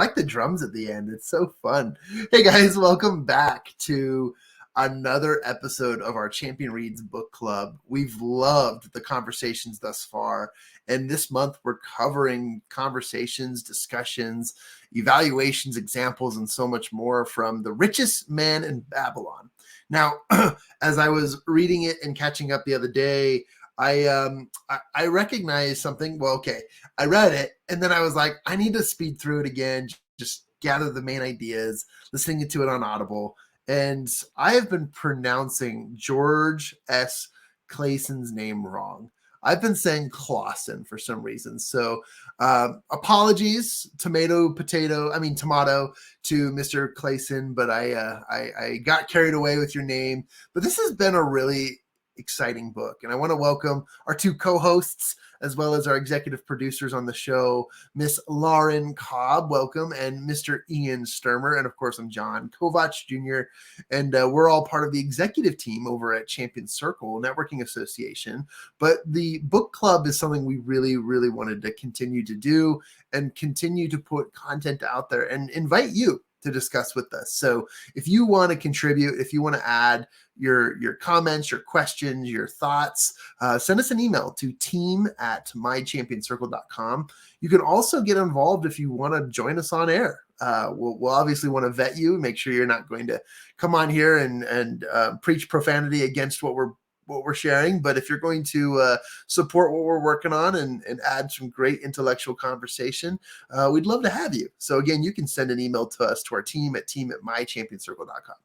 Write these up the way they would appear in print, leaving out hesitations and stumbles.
like the drums at the end. It's so fun. Hey guys, welcome back to another episode of our Champion Reads Book Club. We've loved the conversations thus far. And this month we're covering conversations, discussions, evaluations, examples, and so much more from The Richest Man in Babylon. Now, as I was reading it and catching up the other day, I recognized something. Well, okay, I read it and then I was like, I need to speed through it again, just gather the main ideas, listening to it on Audible. And I have been pronouncing George S. Clayson's name wrong. I've been saying Clausen for some reason. So apologies, tomato to Mr. Clayson, but I got carried away with your name. But this has been a really exciting book. And I want to welcome our two co-hosts, as well as our executive producers on the show, Miss Lauren Cobb, welcome, and Mr. Ian Sturmer. And of course, I'm John Kovach Jr. And we're all part of the executive team over at Champion Circle Networking Association. But the book club is something we really, really wanted to continue to do and continue to put content out there and invite you to discuss with us. So if you want to contribute, if you want to add your comments, your questions, your thoughts, send us an email to team@mychampionscircle.com. You can also get involved if you want to join us on air. We'll obviously want to vet you, make sure you're not going to come on here and preach profanity against what we're sharing. But if you're going to support what we're working on and add some great intellectual conversation, we'd love to have you. So again, you can send an email to us, to our team at mychampionscircle.com.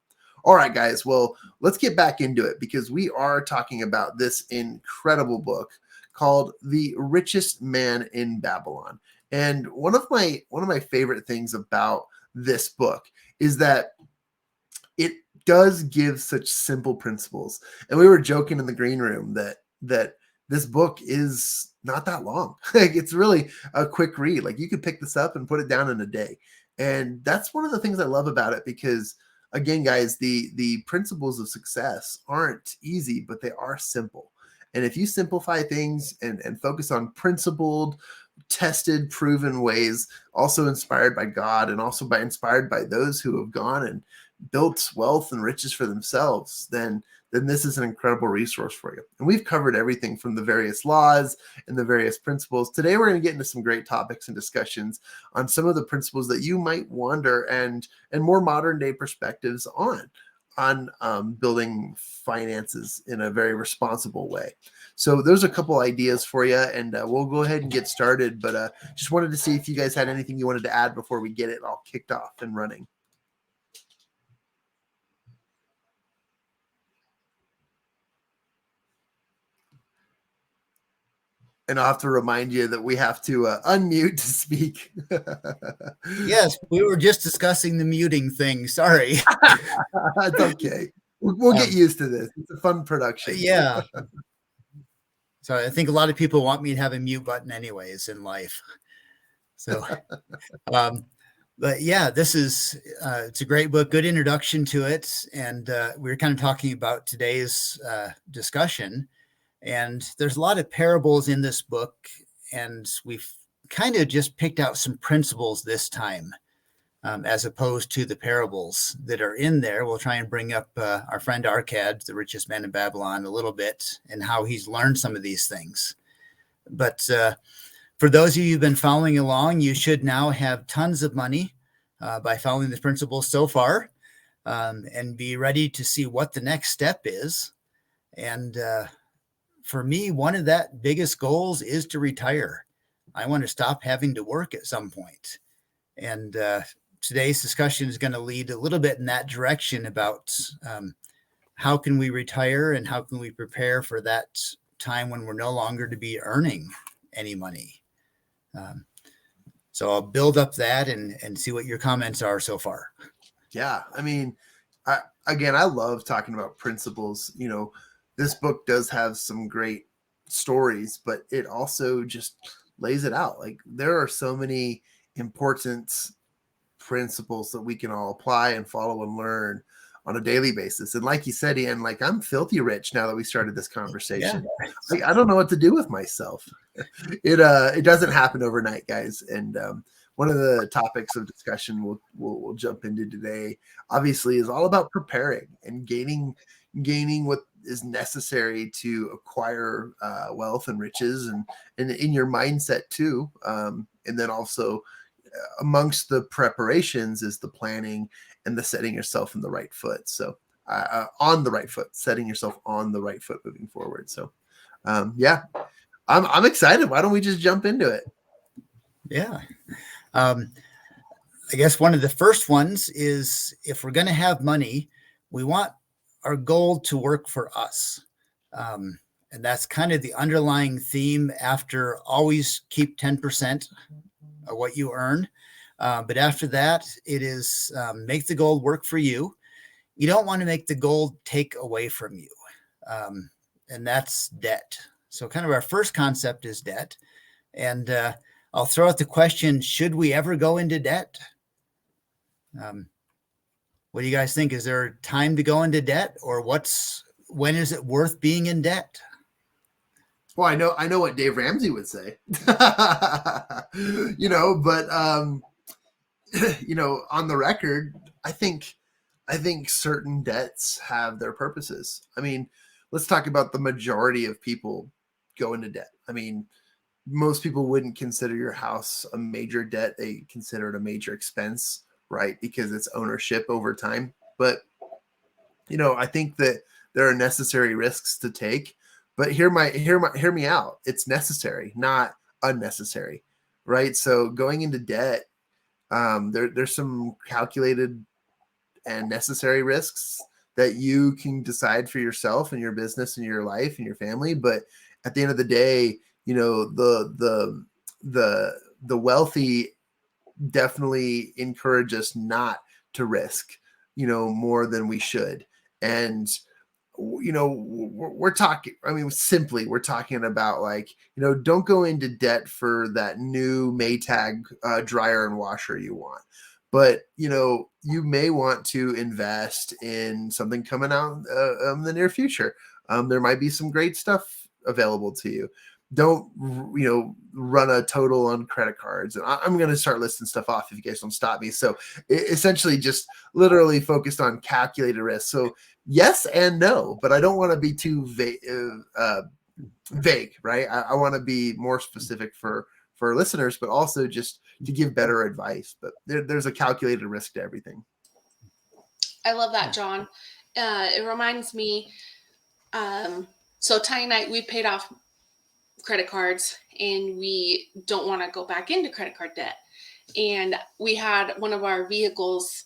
All right, guys. Well, let's get back into it because we are talking about this incredible book called The Richest Man in Babylon. And one of my favorite things about this book is that it does give such simple principles. And we were joking in the green room that this book is not that long. Like, it's really a quick read. Like, you could pick this up and put it down in a day. And that's one of the things I love about it because, again, guys, the principles of success aren't easy, but they are simple. And if you simplify things and focus on principled, tested, proven ways, also inspired by God and also inspired by those who have gone and built wealth and riches for themselves, then this is an incredible resource for you. And we've covered everything from the various laws and the various principles. Today, we're going to get into some great topics and discussions on some of the principles that you might wonder and more modern day perspectives on building finances in a very responsible way. So there's a couple ideas for you, and we'll go ahead and get started. But just wanted to see if you guys had anything you wanted to add before we get it all kicked off and running. And I'll have to remind you that we have to unmute to speak. Yes, we were just discussing the muting thing. Sorry. It's okay. We'll get used to this. It's a fun production. Yeah. So I think a lot of people want me to have a mute button anyways in life. So, but yeah, this is, it's a great book, good introduction to it. And we were kind of talking about today's discussion. And there's a lot of parables in this book, and we've kind of just picked out some principles this time, as opposed to the parables that are in there. We'll try and bring up our friend Arcad, the richest man in Babylon, a little bit, and how he's learned some of these things. But for those of you who've been following along, you should now have tons of money by following the principles so far, and be ready to see what the next step is. And for me, one of that biggest goals is to retire. I want to stop having to work at some point. And today's discussion is going to lead a little bit in that direction about how can we retire and how can we prepare for that time when we're no longer to be earning any money. So I'll build up that and see what your comments are so far. Yeah. I mean, I love talking about principles. You know, this book does have some great stories, but it also just lays it out. Like, there are so many important principles that we can all apply and follow and learn on a daily basis. And like you said, Ian, like, I'm filthy rich now that we started this conversation. Yeah. Like, I don't know what to do with myself. It doesn't happen overnight, guys. And one of the topics of discussion we'll jump into today, obviously, is all about preparing and gaining what is necessary to acquire wealth and riches, and in your mindset too. And then also amongst the preparations is the planning and the setting yourself in the right foot. So on the right foot, setting yourself on the right foot moving forward. So yeah, I'm excited. Why don't we just jump into it? Yeah. I guess one of the first ones is, if we're going to have money, we want our goal to work for us. And that's kind of the underlying theme after always keep 10% of what you earn. But after that, it is make the gold work for you. You don't want to make the gold take away from you. And that's debt. So kind of our first concept is debt. And I'll throw out the question, should we ever go into debt? What do you guys think? Is there time to go into debt, or when is it worth being in debt? Well, I know what Dave Ramsey would say, you know, but you know, on the record, I think certain debts have their purposes. I mean, let's talk about the majority of people go into debt. I mean, most people wouldn't consider your house a major debt. They consider it a major expense, right? Because it's ownership over time. But, you know, I think that there are necessary risks to take, but hear me out. It's necessary, not unnecessary, right? So going into debt, there's some calculated and necessary risks that you can decide for yourself and your business and your life and your family. But at the end of the day, you know, the wealthy definitely encourage us not to risk, you know, more than we should. And you know, we're talking, I mean, simply, we're talking about, like, you know, don't go into debt for that new Maytag dryer and washer you want. But, you know, you may want to invest in something coming out in the near future. There might be some great stuff available to you. Don't, you know, run a total on credit cards. And I'm going to start listing stuff off if you guys don't stop me. So essentially just literally focused on calculated risk. So yes and no, but I don't want to be too vague, right? I want to be more specific for listeners, but also just to give better advice. But there's a calculated risk to everything. I love that, John. It reminds me, so Ty and I, we paid off credit cards and we don't want to go back into credit card debt. And we had one of our vehicles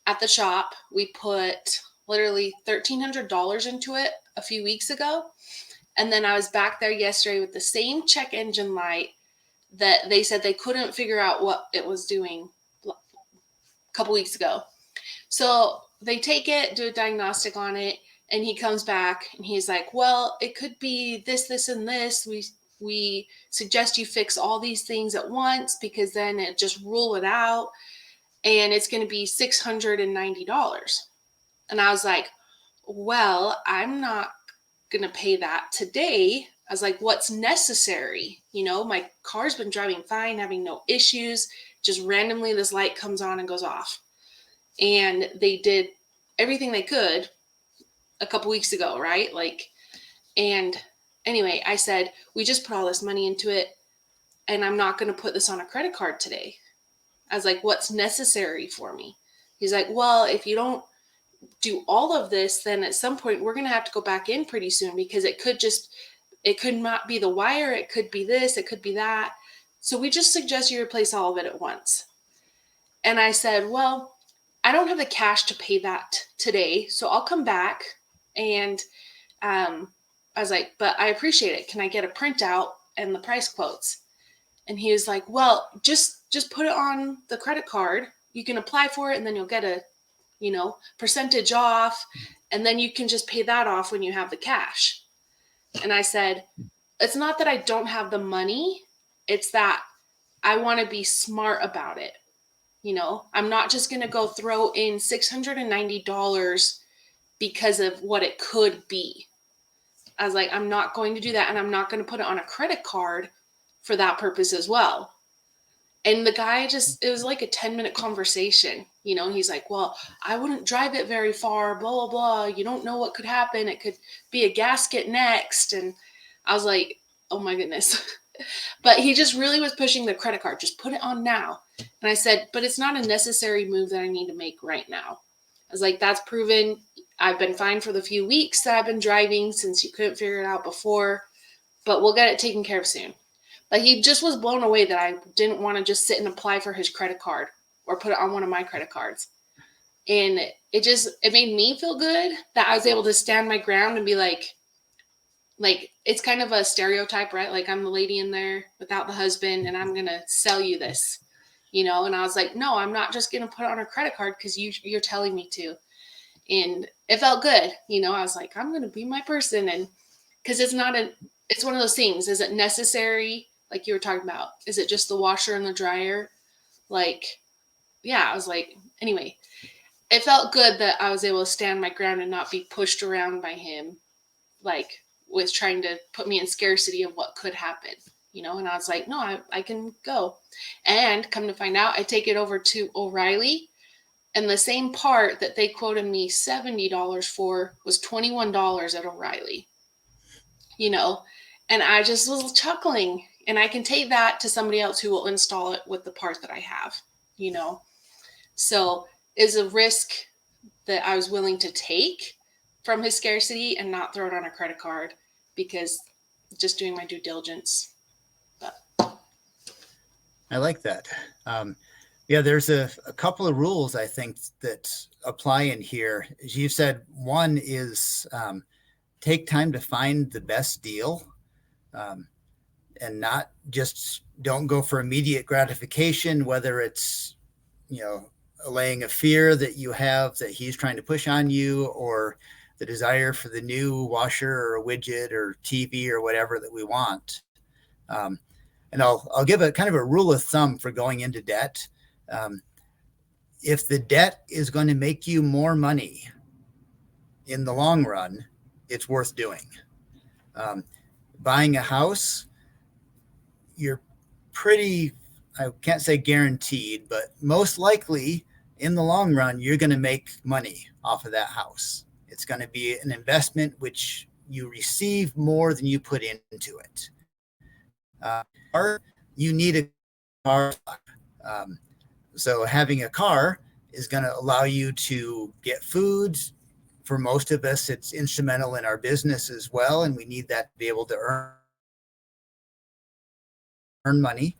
at the shop. We put literally $1,300 into it a few weeks ago. And then I was back there yesterday with the same check engine light that they said they couldn't figure out what it was doing a couple weeks ago. So they take it, do a diagnostic on it, and he comes back and he's like, well, it could be this, and this. We suggest you fix all these things at once, because then it just rule it out, and it's going to be $690. And I was like, well, I'm not going to pay that today. I was like, what's necessary? You know, my car's been driving fine, having no issues. Just randomly this light comes on and goes off. And they did everything they could a couple weeks ago, right? Like, and anyway, I said, we just put all this money into it, and I'm not going to put this on a credit card today. I was like, what's necessary for me? He's like, well, if you don't do all of this, then at some point we're going to have to go back in pretty soon, because it could not be the wire. It could be this, it could be that. So we just suggest you replace all of it at once. And I said, well, I don't have the cash to pay that today, so I'll come back. And I was like, but I appreciate it. Can I get a printout and the price quotes? And he was like, well, just put it on the credit card. You can apply for it, and then you'll get a, you know, percentage off, and then you can just pay that off when you have the cash. And I said, it's not that I don't have the money. It's that I want to be smart about it. You know, I'm not just going to go throw in $690 because of what it could be. I was like, I'm not going to do that. And I'm not going to put it on a credit card for that purpose as well. And the guy it was like a 10-minute conversation, and he's like, well, I wouldn't drive it very far, blah, blah, blah. You don't know what could happen. It could be a gasket next. And I was like, oh my goodness. But he just really was pushing the credit card. Just put it on now. And I said, but it's not a necessary move that I need to make right now. I was like, that's proven. I've been fine for the few weeks that I've been driving since you couldn't figure it out before, but we'll get it taken care of soon. But he just was blown away that I didn't want to just sit and apply for his credit card or put it on one of my credit cards. And it made me feel good that I was able to stand my ground and be like, it's kind of a stereotype, right? Like, I'm the lady in there without the husband and I'm going to sell you this, and I was like, no, I'm not just going to put it on a credit card because you're telling me to. And it felt good. I was like, I'm going to be my person. And because it's one of those things. Is it necessary? Like you were talking about, is it just the washer and the dryer? Like, yeah, I was like, anyway, it felt good that I was able to stand my ground and not be pushed around by him, like with trying to put me in scarcity of what could happen, and I was like, no, I can go. And come to find out, I take it over to O'Reilly, and the same part that they quoted me $70 for was $21 at O'Reilly, and I just was chuckling. And I can take that to somebody else who will install it with the part that I have, So it's a risk that I was willing to take from his scarcity and not throw it on a credit card because just doing my due diligence. But I like that. Yeah, there's a couple of rules I think that apply in here. As you said, one is take time to find the best deal. And not just don't go for immediate gratification, whether it's, allaying a fear that you have that he's trying to push on you, or the desire for the new washer or a widget or TV or whatever that we want. And I'll give a kind of a rule of thumb for going into debt. If the debt is going to make you more money in the long run, it's worth doing. Buying a house, you're pretty, I can't say guaranteed, but most likely in the long run, you're going to make money off of that house. It's going to be an investment which you receive more than you put into it. Or you need a car. So having a car is going to allow you to get food. For most of us, it's instrumental in our business as well, and we need that to be able to earn money.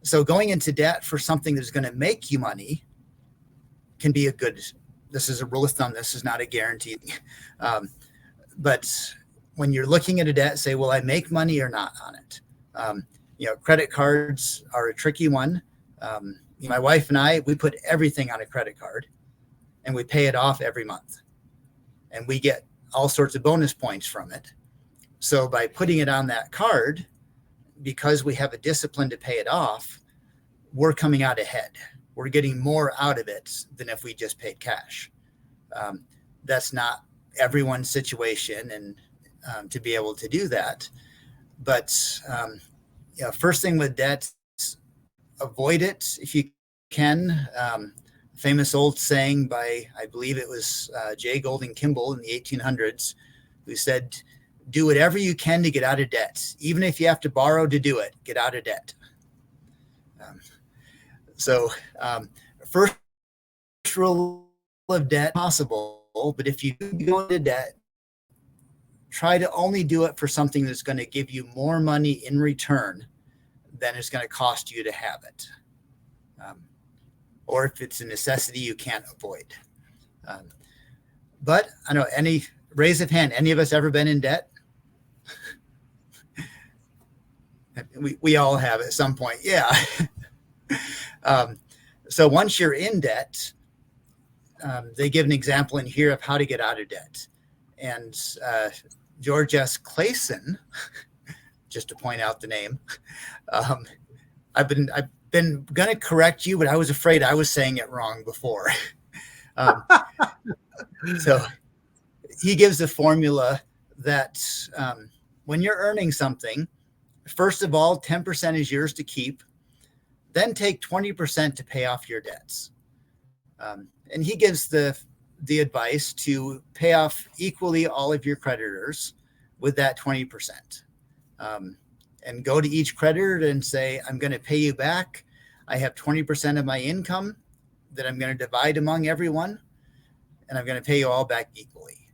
So going into debt for something that's going to make you money can be this is a rule of thumb. This is not a guarantee. But when you're looking at a debt, say, will I make money or not on it? Credit cards are a tricky one. My wife and I, we put everything on a credit card and we pay it off every month. And we get all sorts of bonus points from it. So by putting it on that card, because we have a discipline to pay it off, we're coming out ahead. We're getting more out of it than if we just paid cash. That's not everyone's situation, and to be able to do that. But first thing with debt, avoid it if you can. Famous old saying by, I believe it was J. Golding Kimball in the 1800s, who said, do whatever you can to get out of debt. Even if you have to borrow to do it, get out of debt. First rule of debt possible, but if you go into debt, try to only do it for something that's going to give you more money in return than it's going to cost you to have it. Or if it's a necessity you can't avoid. But I know, raise of hand, any of us ever been in debt? We all have at some point. Yeah. So once you're in debt, they give an example in here of how to get out of debt. And George S. Clayson, just to point out the name, I've been going to correct you, but I was afraid I was saying it wrong before. So he gives a formula that when you're earning something, first of all, 10% is yours to keep. then take 20% to pay off your debts. And he gives the advice to pay off equally all of your creditors with that 20%. And go to each creditor and say, I'm going to pay you back. I have 20% of my income that I'm going to divide among everyone, and I'm going to pay you all back equally.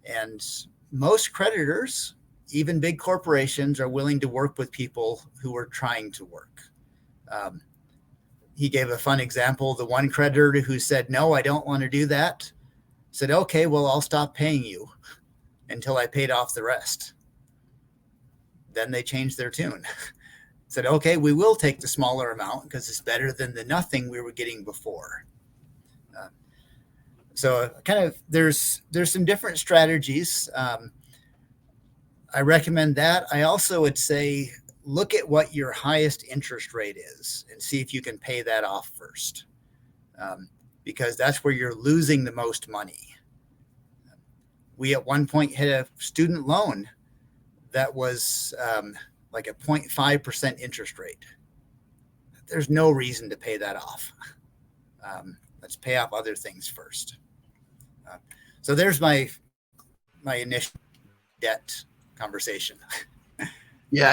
And most creditors, even big corporations, are willing to work with people who are trying to work. He gave a fun example. The one creditor who said, no, I don't want to do that, said, okay, well, I'll stop paying you until I paid off the rest. Then they changed their tune. Said, okay, we will take the smaller amount because it's better than the nothing we were getting before. So kind of there's some different strategies. I recommend that. I also would say look at what your highest interest rate is and see if you can pay that off first, because that's where you're losing the most money. We at one point had a student loan that was like a 0.5% interest rate. There's no reason to pay that off. Let's pay off other things first. So there's my initial debt conversation. Yeah,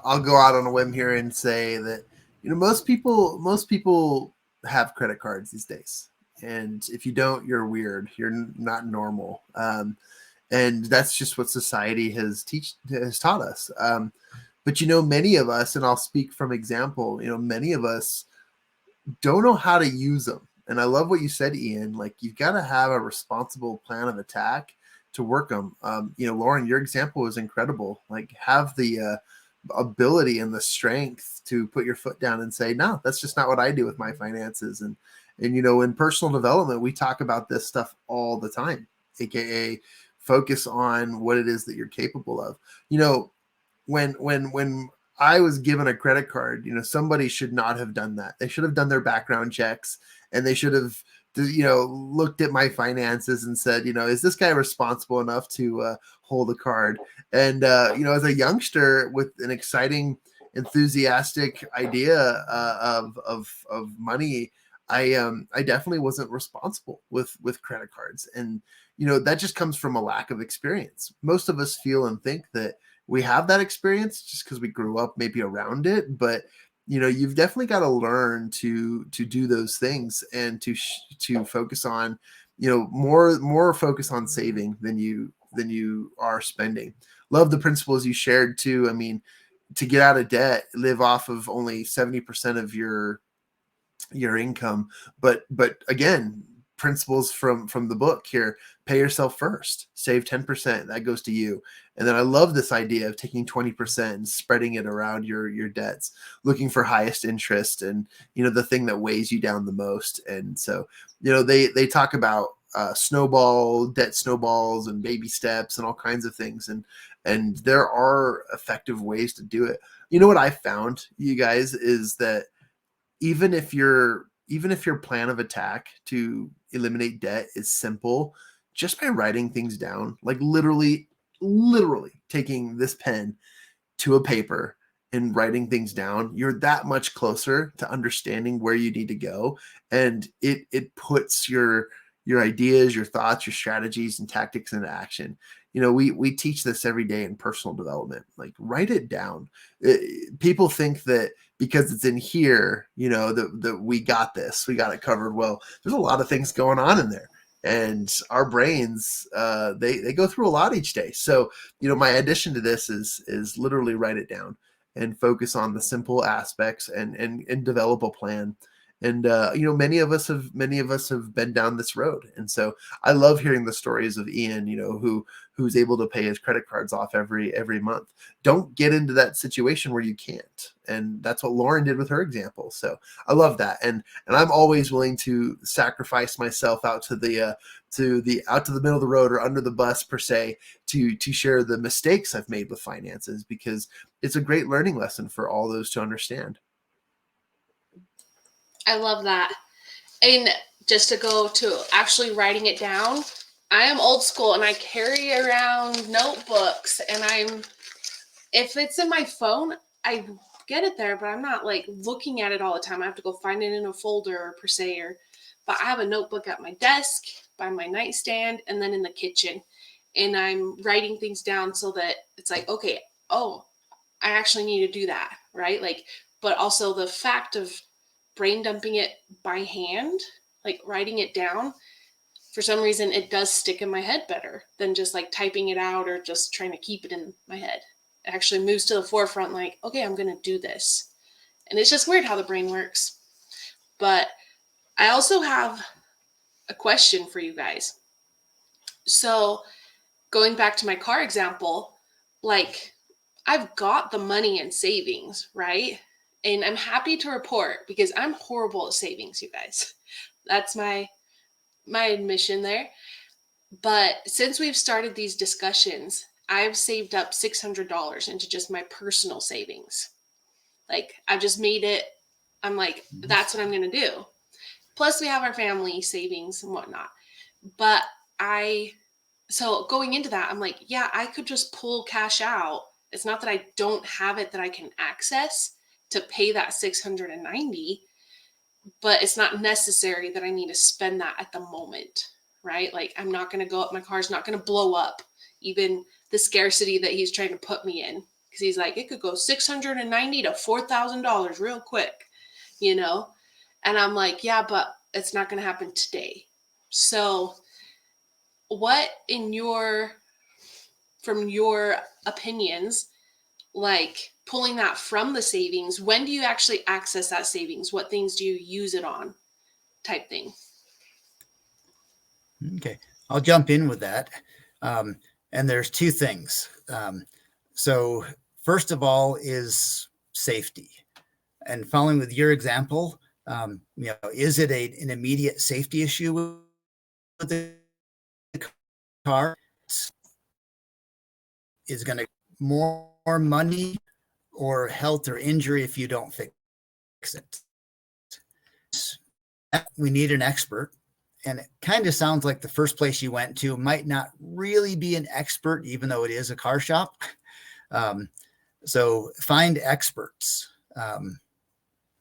I'll go out on a whim here and say that most people have credit cards these days, and if you don't, you're weird. You're not normal, and that's just what society has taught us. But many of us, and I'll speak from example. Many of us don't know how to use them. And I love what you said, Ian. Like, you've got to have a responsible plan of attack to work them. Lauren, your example was incredible. Like, have the ability and the strength to put your foot down and say, no, that's just not what I do with my finances. And in personal development, we talk about this stuff all the time, AKA focus on what it is that you're capable of. When I was given a credit card, somebody should not have done that. They should have done their background checks, and they should have, looked at my finances and said, is this guy responsible enough to hold a card? And, as a youngster with an exciting, enthusiastic idea of money, I definitely wasn't responsible with credit cards. And, that just comes from a lack of experience. Most of us feel and think that we have that experience just because we grew up maybe around it, but you've definitely got to learn to do those things and to focus on, more focus on saving than you are spending. Love the principles you shared too. I mean, to get out of debt, live off of only 70% of your income, but again, principles from the book here: pay yourself first, save 10%, that goes to you. And then I love this idea of taking 20% and spreading it around your debts, looking for highest interest and the thing that weighs you down the most. And so they talk about debt snowballs and baby steps and all kinds of things, and there are effective ways to do it. What I found, you guys, is that even if your plan of attack to eliminate debt is simple, just by writing things down, like literally taking this pen to a paper and writing things down, you're that much closer to understanding where you need to go. And it puts your ideas, your thoughts, your strategies and tactics into action. We teach this every day in personal development. Like, write it down. People think that because it's in here, that we got this, we got it covered. Well, there's a lot of things going on in there, and our brains, they go through a lot each day. So, my addition to this is literally write it down and focus on the simple aspects and develop a plan. And many of us have been down this road. And so I love hearing the stories of Ian, who's able to pay his credit cards off every month. Don't get into that situation where you can't. And that's what Lauren did with her example. So I love that. And I'm always willing to sacrifice myself out to the middle of the road or under the bus per se, to share the mistakes I've made with finances, because it's a great learning lesson for all those to understand. I love that. And just to go to actually writing it down, I am old school and I carry around notebooks, and if it's in my phone, I get it there, but I'm not like looking at it all the time. I have to go find it in a folder per se, but I have a notebook at my desk, by my nightstand, and then in the kitchen. And I'm writing things down so that it's like, okay, oh, I actually need to do that, right? Like, but also the fact of brain dumping it by hand, like writing it down, for some reason it does stick in my head better than just like typing it out or just trying to keep it in my head. It actually moves to the forefront, like, okay, I'm going to do this. And it's just weird how the brain works. But I also have a question for you guys. So going back to my car example, like, I've got the money in savings, right? And I'm happy to report, because I'm horrible at savings, you guys. That's my admission there. But since we've started these discussions, I've saved up $600 into just my personal savings. Like, I've just made it, I'm like, that's what I'm going to do. Plus we have our family savings and whatnot. But so going into that, I'm like, yeah, I could just pull cash out. It's not that I don't have it that I can access to pay that 690, but it's not necessary that I need to spend that at the moment, right? Like, I'm not going to go up. My car's not going to blow up, even the scarcity that he's trying to put me in. Because he's like, it could go 690 to $4,000 real quick, you know? And I'm like, yeah, but it's not going to happen today. So what from your opinions, like pulling that from the savings, when do you actually access that savings? What things do you use it on, type thing? Okay, I'll jump in with that. And there's two things. So first of all is safety. And following with your example, is it an immediate safety issue with the car? Is going to more money or health or injury if you don't fix it. We need an expert. And it kind of sounds like the first place you went to might not really be an expert, even though it is a car shop. So find experts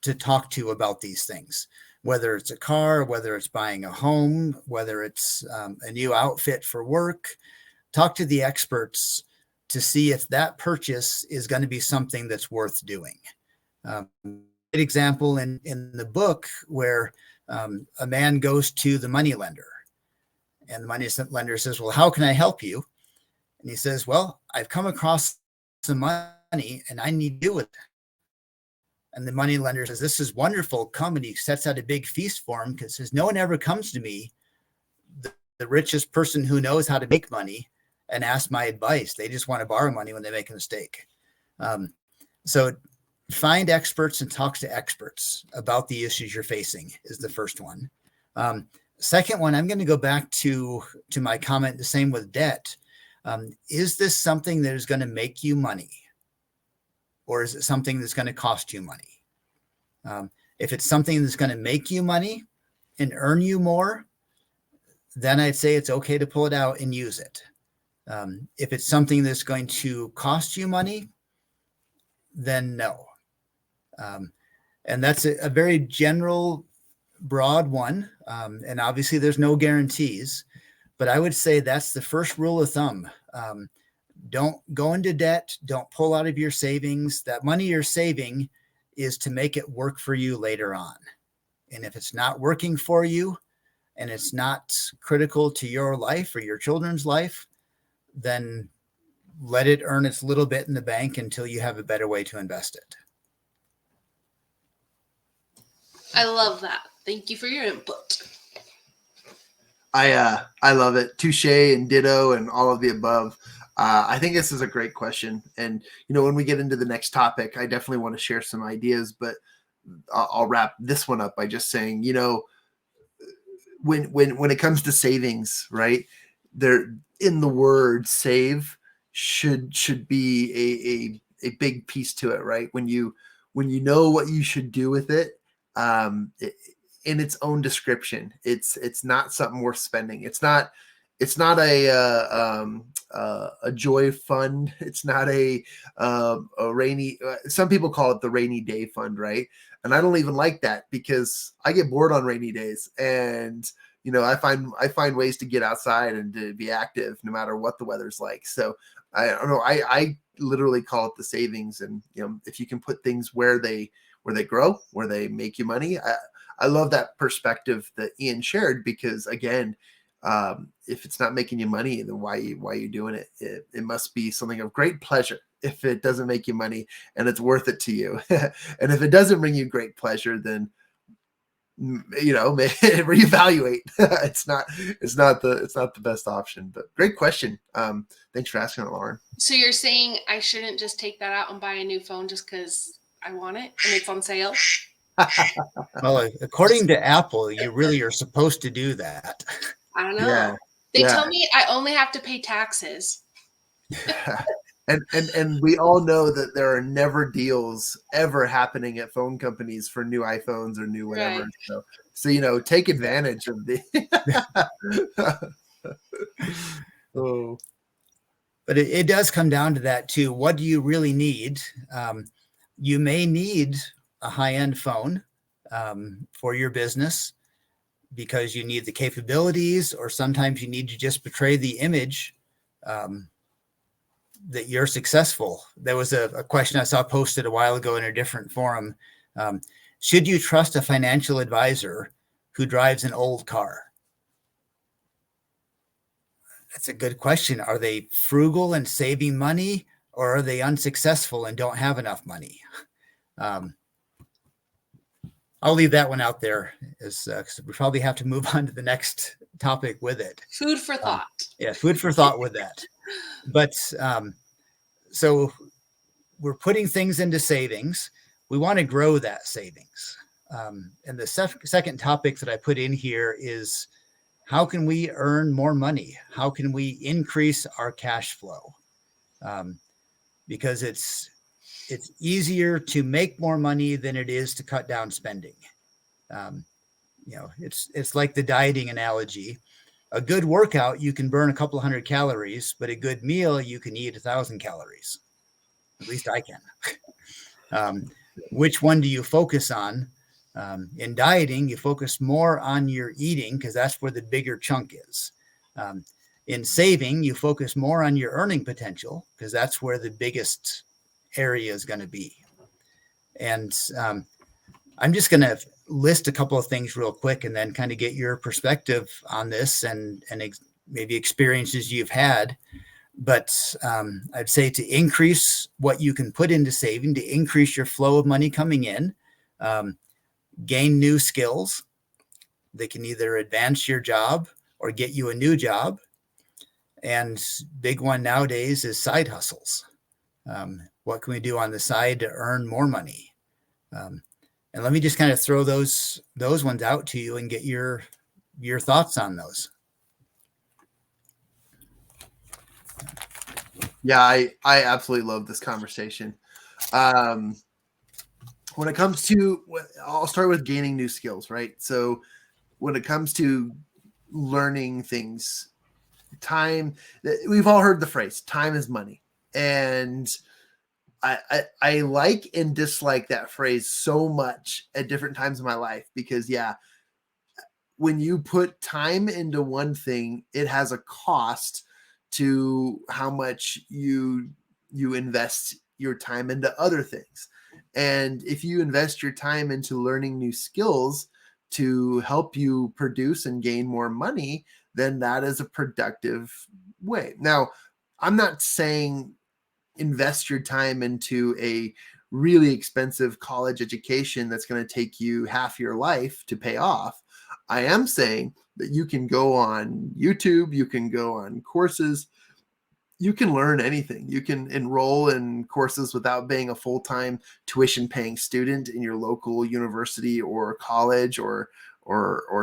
to talk to about these things, whether it's a car, whether it's buying a home, whether it's a new outfit for work. Talk to the experts to see if that purchase is going to be something that's worth doing. An example in the book where a man goes to the moneylender, and the moneylender says, well, how can I help you? And he says, well, I've come across some money and I need to do with it. And the moneylender says, this is wonderful. Come. And he sets out a big feast for him, because says, no one ever comes to me, the richest person who knows how to make money, and ask my advice. They just want to borrow money when they make a mistake. So find experts and talk to experts about the issues you're facing is the first one. Second one, I'm going to go back to my comment, the same with debt. Is this something that is going to make you money? Or is it something that's going to cost you money? If it's something that's going to make you money and earn you more, then I'd say it's okay to pull it out and use it. If it's something that's going to cost you money, then no. And that's a very general, broad one. And obviously there's no guarantees, but I would say that's the first rule of thumb. Don't go into debt. Don't pull out of your savings. That money you're saving is to make it work for you later on. And if it's not working for you and it's not critical to your life or your children's life, then let it earn its little bit in the bank until you have a better way to invest it. I love that. Thank you for your input. I love it. Touche and ditto and all of the above. I think this is a great question. And, when we get into the next topic, I definitely want to share some ideas, but I'll wrap this one up by just saying, when it comes to savings, right, there in the word save should be a big piece to it, right? When you know what you should do with it, in its own description, it's not something worth spending. It's not it's not a joy fund. It's not a rainy. Some people call it the rainy day fund, right? And I don't even like that because I get bored on rainy days, and I find ways to get outside and to be active no matter what the weather's like. So I don't know. I literally call it the savings, and if you can put things where they grow, where they make you money. I love that perspective that Ian shared because again, if it's not making you money, then why are you doing it? It must be something of great pleasure if it doesn't make you money and it's worth it to you. And if it doesn't bring you great pleasure, then reevaluate. It's not the best option. But great question. Thanks for asking it, Lauren. So you're saying I shouldn't just take that out and buy a new phone just because I want it and it's on sale? Well, according to Apple, you really are supposed to do that. I don't know. Yeah. They tell me I only have to pay taxes. And we all know that there are never deals ever happening at phone companies for new iPhones or new whatever. Right. So take advantage of the. Oh. But it does come down to that too. What do you really need? You may need a high-end phone for your business because you need the capabilities, or sometimes you need to just portray the image that you're successful. There was a question I saw posted a while ago in a different forum. Should you trust a financial advisor who drives an old car? That's a good question. Are they frugal and saving money, or are they unsuccessful and don't have enough money? I'll leave that one out there, because we probably have to move on to the next topic with it. Food for thought. Yeah, food for thought with that. But so we're putting things into savings. We want to grow that savings. And the second topic that I put in here is, how can we earn more money? How can we increase our cash flow? Because it's easier to make more money than it is to cut down spending. It's like the dieting analogy. A good workout, you can burn a couple of hundred calories, but a good meal, you can eat 1,000 calories. At least I can. Which one do you focus on? In dieting, you focus more on your eating because that's where the bigger chunk is. In saving, you focus more on your earning potential because that's where the biggest area is going to be. And I'm just going to list a couple of things real quick and then kind of get your perspective on this and maybe experiences you've had. But I'd say to increase what you can put into saving, to increase your flow of money coming in, gain new skills. They can either advance your job or get you a new job. And big one nowadays is side hustles. What can we do on the side to earn more money? And let me just kind of throw those ones out to you and get your thoughts on those. Yeah, I absolutely love this conversation. When it comes to, I'll start with gaining new skills, right? So when it comes to learning things, we've all heard the phrase, time is money. And I like and dislike that phrase so much at different times in my life because, yeah, when you put time into one thing, it has a cost to how much you invest your time into other things. And if you invest your time into learning new skills to help you produce and gain more money, then that is a productive way. Now, I'm not saying invest your time into a really expensive college education that's going to take you half your life to pay off. I am saying that you can go on YouTube, you can go on courses, you can learn anything. You can enroll in courses without being a full-time tuition paying student in your local university or college or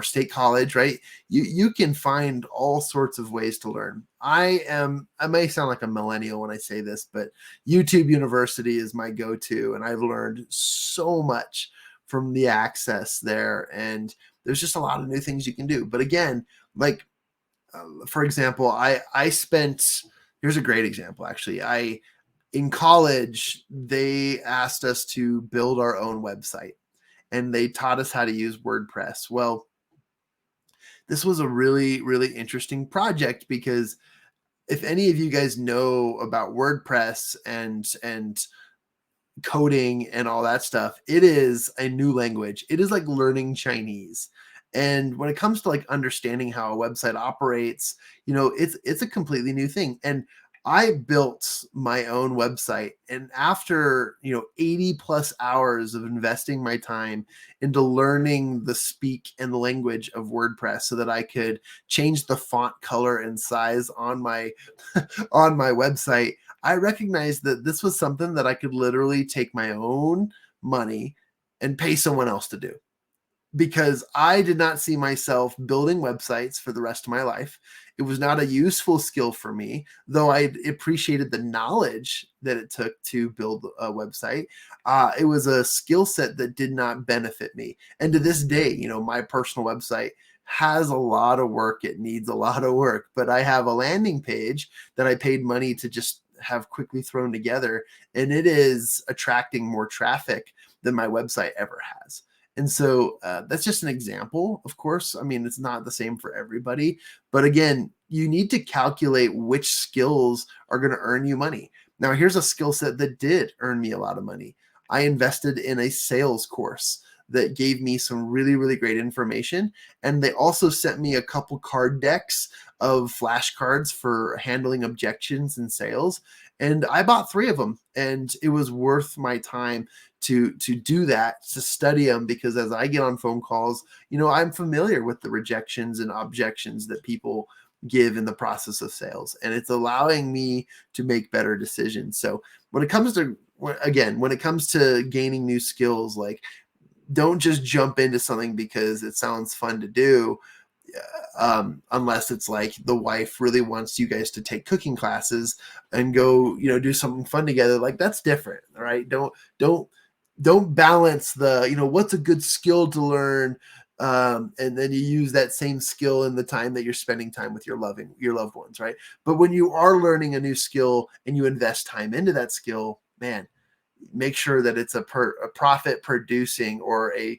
state college, right? You can find all sorts of ways to learn. I may sound like a millennial when I say this, but YouTube University is my go-to, and I've learned so much from the access there. And there's just a lot of new things you can do. But again, like For example, I spent, here's a great example. Actually, in college, they asked us to build our own website, and they taught us how to use WordPress. Well, this was a really, really interesting project because if any of you guys know about WordPress and coding and all that stuff, it is a new language. It is like learning Chinese. And when it comes to like understanding how a website operates, it's a completely new thing. And I built my own website, and after 80 plus hours of investing my time into learning the speak and the language of WordPress so that I could change the font color and size on my on my website, I recognized that this was something that I could literally take my own money and pay someone else to do, because I did not see myself building websites for the rest of my life. It was not a useful skill for me, though I appreciated the knowledge that it took to build a website. It was a skill set that did not benefit me. And to this day, my personal website has a lot of work. It needs a lot of work, but I have a landing page that I paid money to just have quickly thrown together, and it is attracting more traffic than my website ever has. And so that's just an example, of course. I mean, it's not the same for everybody, but again, you need to calculate which skills are going to earn you money. Now, here's a skill set that did earn me a lot of money. I invested in a sales course that gave me some really, really great information. And they also sent me a couple card decks of flashcards for handling objections in sales. And I bought 3 of them, and it was worth my time to do that, to study them, because as I get on phone calls, I'm familiar with the rejections and objections that people give in the process of sales, and it's allowing me to make better decisions. So when it comes to gaining new skills, like, don't just jump into something because it sounds fun to do, unless it's like the wife really wants you guys to take cooking classes and go, do something fun together. Like, that's different. All right. Don't balance the, what's a good skill to learn. And then you use that same skill in the time that you're spending time with your loved ones. Right. But when you are learning a new skill and you invest time into that skill, man, make sure that it's a profit producing or a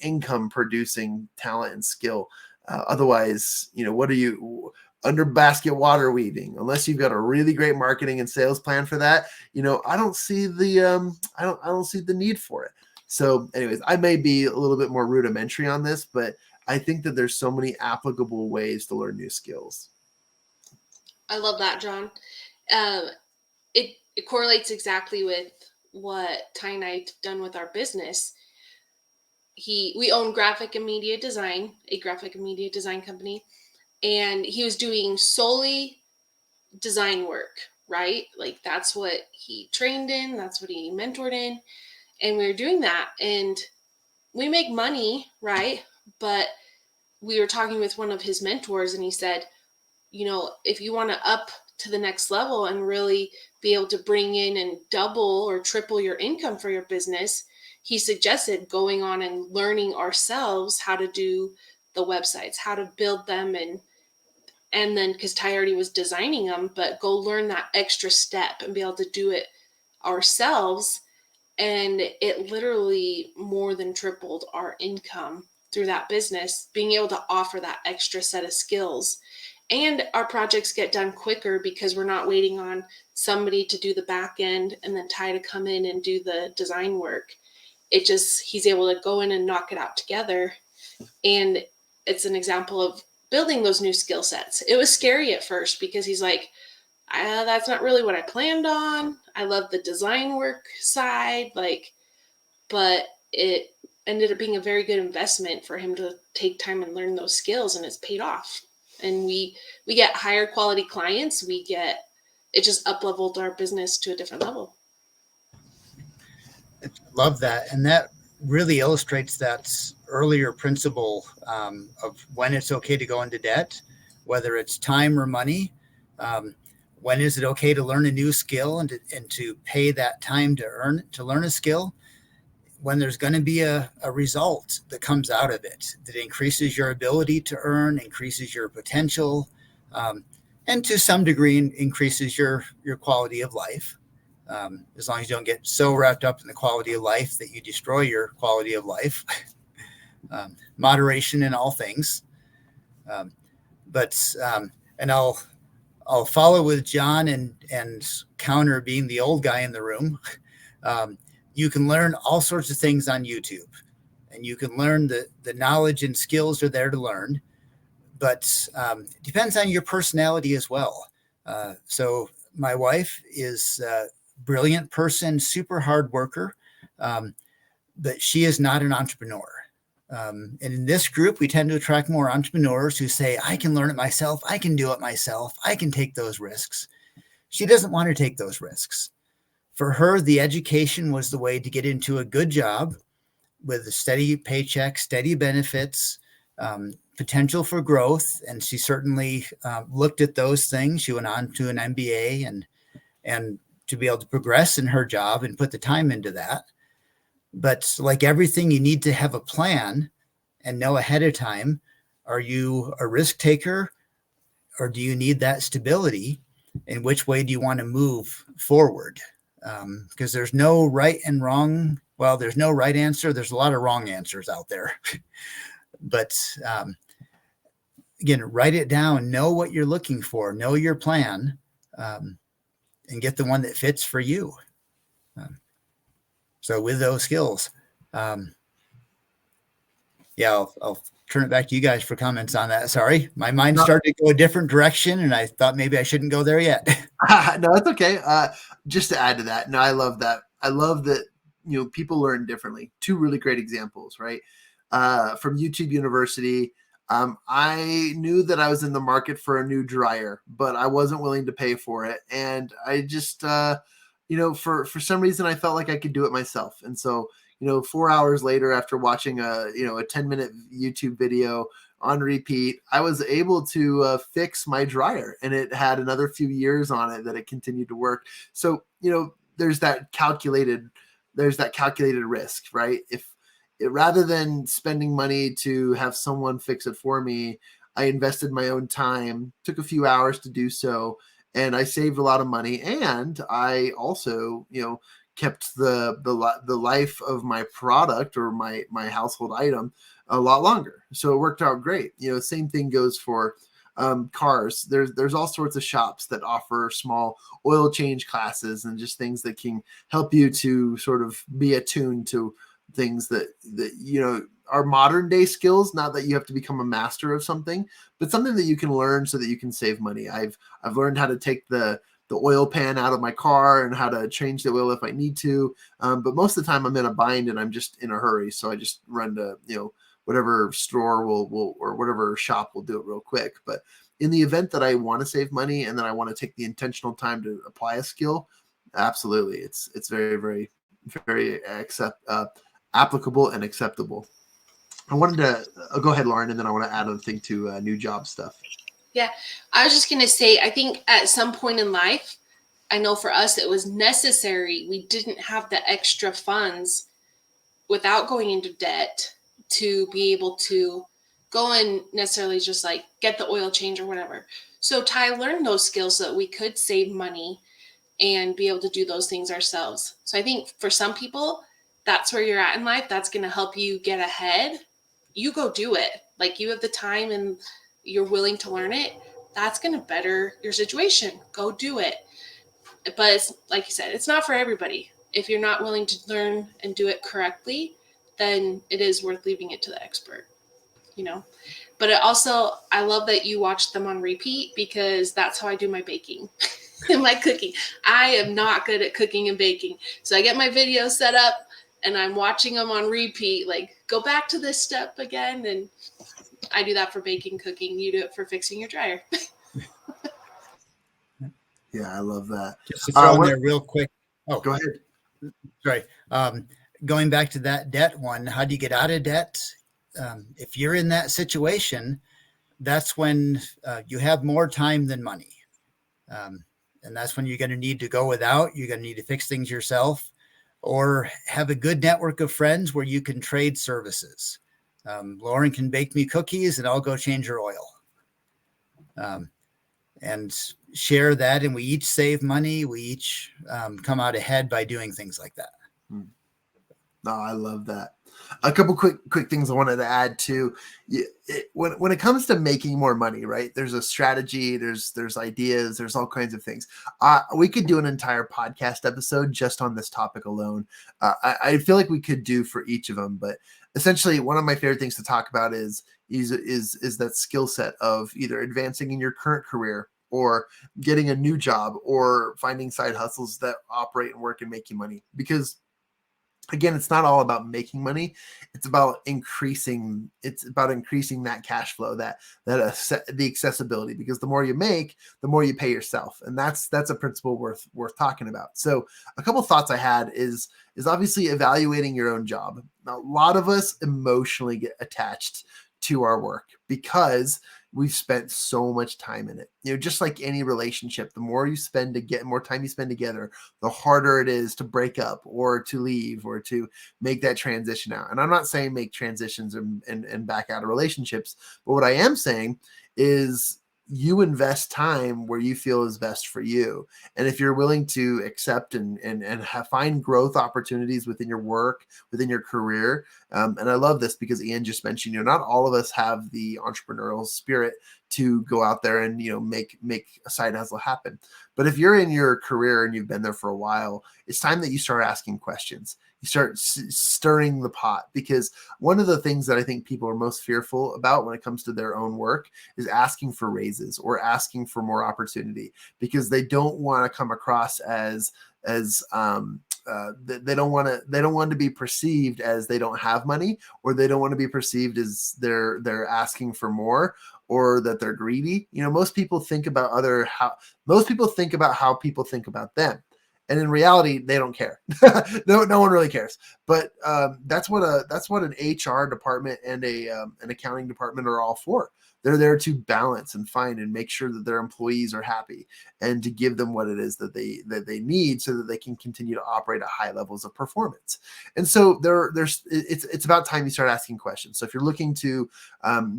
income producing talent and skill. Otherwise, what are you under basket water weaving? Unless you've got a really great marketing and sales plan for that, I don't see the I don't see the need for it. So, anyways, I may be a little bit more rudimentary on this, but I think that there's so many applicable ways to learn new skills. I love that, John. It correlates exactly with what Ty and I have done with our business. We own graphic and media design, a graphic and media design company, and he was doing solely design work, right? Like, that's what he trained in, that's what he mentored in, and we were doing that, and we make money, right? But we were talking with one of his mentors, and he said, if you want to up to the next level and really be able to bring in and double or triple your income for your business, he suggested going on and learning ourselves how to do the websites, how to build them, and then, because Ty already was designing them, but go learn that extra step and be able to do it ourselves. And it literally more than tripled our income through that business, being able to offer that extra set of skills. And our projects get done quicker because we're not waiting on somebody to do the back end and then Ty to come in and do the design work. He's able to go in and knock it out together. And it's an example of building those new skill sets. It was scary at first because he's like, that's not really what I planned on. I love the design work side, but it ended up being a very good investment for him to take time and learn those skills, and it's paid off. And we get higher quality clients. It just up-leveled our business to a different level. Love that. And that really illustrates that earlier principle of when it's okay to go into debt, whether it's time or money. When is it okay to learn a new skill and to pay that time to learn a skill? when there's going to be a result that comes out of it that increases your ability to earn, increases your potential, and to some degree increases your quality of life. As long as you don't get so wrapped up in the quality of life that you destroy your quality of life. Moderation in all things. And I'll follow with John and counter being the old guy in the room. You can learn all sorts of things on YouTube, and you can learn the knowledge and skills are there to learn, but it depends on your personality as well. So my wife is a brilliant person, super hard worker, but she is not an entrepreneur. And in this group, we tend to attract more entrepreneurs who say, I can learn it myself. I can do it myself. I can take those risks. She doesn't want to take those risks. For her, the education was the way to get into a good job with a steady paycheck, steady benefits, potential for growth. And she certainly looked at those things. She went on to an MBA and to be able to progress in her job and put the time into that. But like everything, you need to have a plan and know ahead of time. Are you a risk taker, or do you need that stability? In which way do you want to move forward? Because there's no right and wrong. Well, there's no right answer. There's a lot of wrong answers out there. But again, write it down. Know what you're looking for. Know your plan, and get the one that fits for you. So with those skills, I'll turn it back to you guys for comments on that. Sorry, my mind started to go a different direction, and I thought maybe I shouldn't go there yet. No, that's okay. Just to add to that, no, I love that. I love that, people learn differently. Two really great examples, right? From YouTube University, I knew that I was in the market for a new dryer, but I wasn't willing to pay for it. And I just, for some reason, I felt like I could do it myself. And so, 4 hours later, after watching a 10-minute YouTube video on repeat, I was able to fix my dryer, and it had another few years on it that it continued to work. So, there's that calculated risk, right? Rather than spending money to have someone fix it for me, I invested my own time, took a few hours to do so, and I saved a lot of money. And I also, kept the life of my product or my household item a lot longer. So it worked out great. Same thing goes for cars. There's all sorts of shops that offer small oil change classes and just things that can help you to sort of be attuned to things that are modern day skills. Not that you have to become a master of something, but something that you can learn so that you can save money. I've learned how to take the oil pan out of my car and how to change the oil if I need to. But most of the time I'm in a bind and I'm just in a hurry. So I just run to, whatever store will or whatever shop will do it real quick. But in the event that I want to save money and then I want to take the intentional time to apply a skill, absolutely. It's very, very, very applicable and acceptable. I wanted to go ahead, Lauren, and then I want to add a thing to new job stuff. Yeah, I was just going to say, I think at some point in life, I know for us, it was necessary. We didn't have the extra funds without going into debt to be able to go and necessarily just like get the oil change or whatever. So Ty learned those skills so that we could save money and be able to do those things ourselves. So I think for some people, that's where you're at in life. That's going to help you get ahead. You go do it. Like you have the time and you're willing to learn it. That's going to better your situation. Go do it. But it's, like you said, it's not for everybody. If you're not willing to learn and do it correctly, then it is worth leaving it to the expert, But I love that you watch them on repeat, because that's how I do my baking and my cooking. I am not good at cooking and baking. So I get my videos set up and I'm watching them on repeat, like go back to this step again. And I do that for baking, cooking. You do it for fixing your dryer. Yeah, I love that. Just to throw in there real quick. Oh, go ahead. Sorry. Going back to that debt one, how do you get out of debt? If you're in that situation, that's when you have more time than money. And that's when you're going to need to go without. You're going to need to fix things yourself. or have a good network of friends where you can trade services. Lauren can bake me cookies and I'll go change her oil. And share that. And we each save money. We each come out ahead by doing things like that. No, I love that. A couple quick things I wanted to add too. When it comes to making more money, right? There's a strategy, there's ideas, there's all kinds of things. We could do an entire podcast episode just on this topic alone. I feel like we could do for each of them, but essentially one of my favorite things to talk about is that skill set of either advancing in your current career or getting a new job or finding side hustles that operate and work and make you money. Because again, it's not all about making money. It's about increasing that cash flow, the accessibility, because the more you make, the more you pay yourself. And that's a principle worth talking about. So a couple thoughts I had is obviously evaluating your own job. Now, a lot of us emotionally get attached to our work because we've spent so much time in it. Just like any relationship, the more time you spend together, the harder it is to break up or to leave or to make that transition out. And I'm not saying make transitions and back out of relationships, but what I am saying is you invest time where you feel is best for you. And if you're willing to accept and find growth opportunities within your work, within your career. And I love this because Ian just mentioned, not all of us have the entrepreneurial spirit to go out there and, make a side hustle happen. But if you're in your career and you've been there for a while, it's time that you start asking questions. You start stirring the pot, because one of the things that I think people are most fearful about when it comes to their own work is asking for raises or asking for more opportunity, because they don't want to come across as they don't want to be perceived as they don't have money, or they don't want to be perceived as they're asking for more, or that they're greedy. Most people think about how people think about them. And in reality, they don't care. No one really cares. But that's what an HR department and an accounting department are all for. They're there to balance and find and make sure that their employees are happy, and to give them what it is that they need, so that they can continue to operate at high levels of performance. And so it's about time you start asking questions. So if you're looking to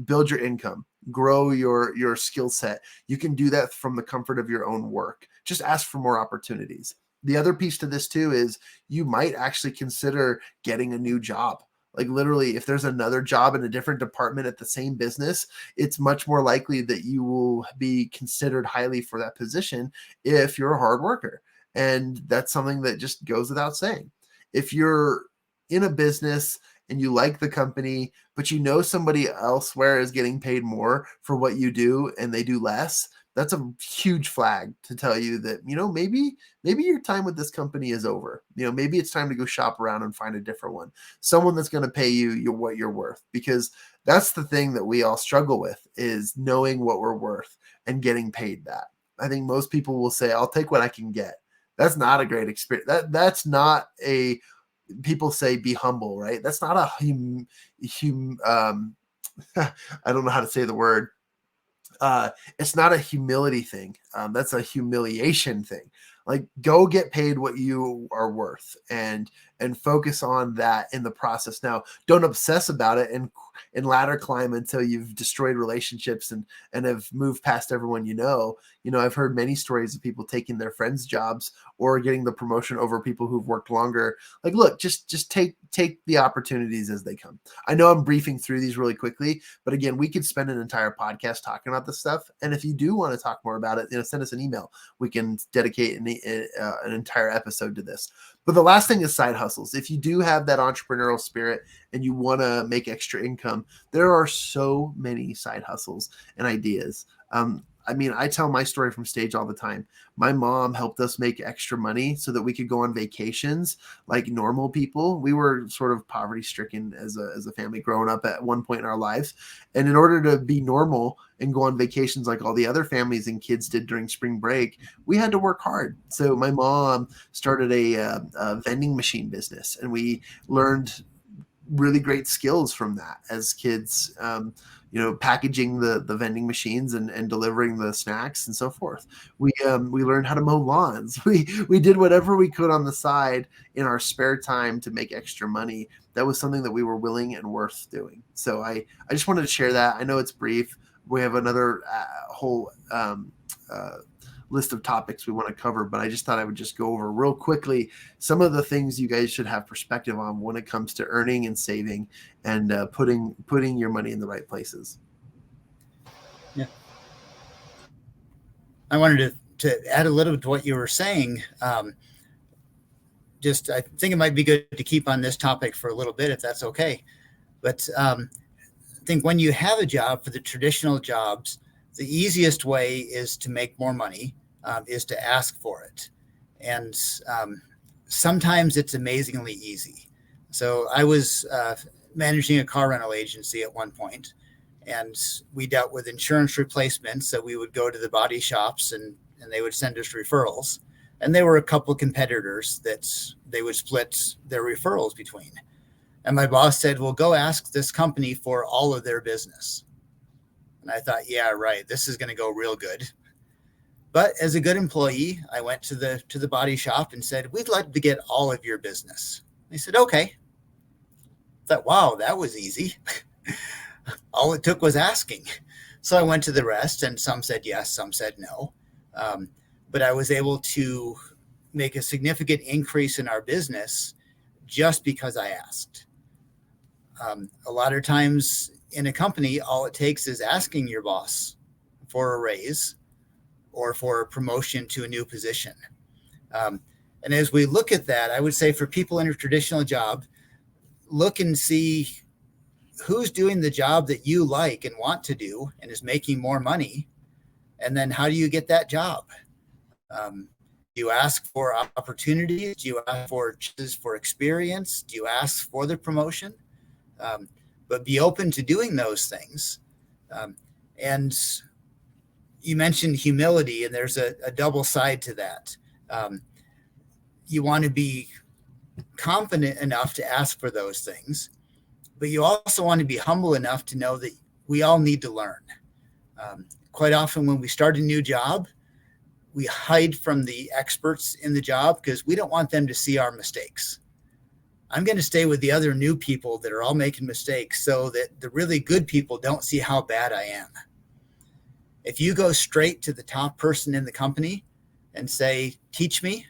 build your income, grow your skill set, you can do that from the comfort of your own work. Just ask for more opportunities. The other piece to this too is you might actually consider getting a new job. Like literally, if there's another job in a different department at the same business, it's much more likely that you will be considered highly for that position if you're a hard worker. And that's something that just goes without saying. If you're in a business and you like the company, but somebody elsewhere is getting paid more for what you do and they do less, that's a huge flag to tell you that, maybe your time with this company is over. Maybe it's time to go shop around and find a different one, someone that's going to pay you what you're worth, because that's the thing that we all struggle with, is knowing what we're worth and getting paid that. I think most people will say, I'll take what I can get. That's not a great experience. That's not a, people say be humble, right? That's not a I don't know how to say the word. It's not a humility thing. That's a humiliation thing. Like, go get paid what you are worth, and focus on that in the process. Now, don't obsess about it and ladder climb until you've destroyed relationships and have moved past everyone. I've heard many stories of people taking their friends' jobs or getting the promotion over people who've worked longer. Like, look, just take the opportunities as they come. I know I'm briefing through these really quickly, but again, we could spend an entire podcast talking about this stuff. And if you do want to talk more about it, send us an email. We can dedicate an entire episode to this. But the last thing is side hustles. If you do have that entrepreneurial spirit and you want to make extra income, there are so many side hustles and ideas. I tell my story from stage all the time. My mom helped us make extra money so that we could go on vacations like normal people. We were sort of poverty stricken as a family growing up at one point in our lives. And in order to be normal and go on vacations like all the other families and kids did during spring break, we had to work hard. So my mom started a vending machine business, and we learned really great skills from that as kids. packaging the vending machines and delivering the snacks and so forth. We learned how to mow lawns. We did whatever we could on the side in our spare time to make extra money. That was something that we were willing and worth doing. So I just wanted to share that. I know it's brief. We have another whole list of topics we want to cover, but I just thought I would just go over real quickly some of the things you guys should have perspective on when it comes to earning and saving and putting your money in the right places. Yeah. I wanted to add a little to what you were saying. I think it might be good to keep on this topic for a little bit, if that's okay. But I think when you have a job, for the traditional jobs, the easiest way is to make more money, is to ask for it. And sometimes it's amazingly easy. So I was managing a car rental agency at one point, and we dealt with insurance replacements. So we would go to the body shops and they would send us referrals. And there were a couple of competitors that they would split their referrals between. And my boss said, well, go ask this company for all of their business. And I thought, yeah, right, this is going to go real good. But as a good employee, I went to the body shop and said, we'd like to get all of your business. They said, okay. I thought, wow, that was easy. All it took was asking. So I went to the rest, and some said yes, some said no. But I was able to make a significant increase in our business just because I asked. A lot of times in a company, all it takes is asking your boss for a raise or for a promotion to a new position. And as we look at that, I would say for people in a traditional job, look and see who's doing the job that you like and want to do and is making more money. And then how do you get that job? Do you ask for opportunities? Do you ask for experience? Do you ask for the promotion? But be open to doing those things. And you mentioned humility, and there's a double side to that. You want to be confident enough to ask for those things, but you also want to be humble enough to know that we all need to learn. Quite often when we start a new job, we hide from the experts in the job because we don't want them to see our mistakes. I'm going to stay with the other new people that are all making mistakes so that the really good people don't see how bad I am. If you go straight to the top person in the company and say, teach me,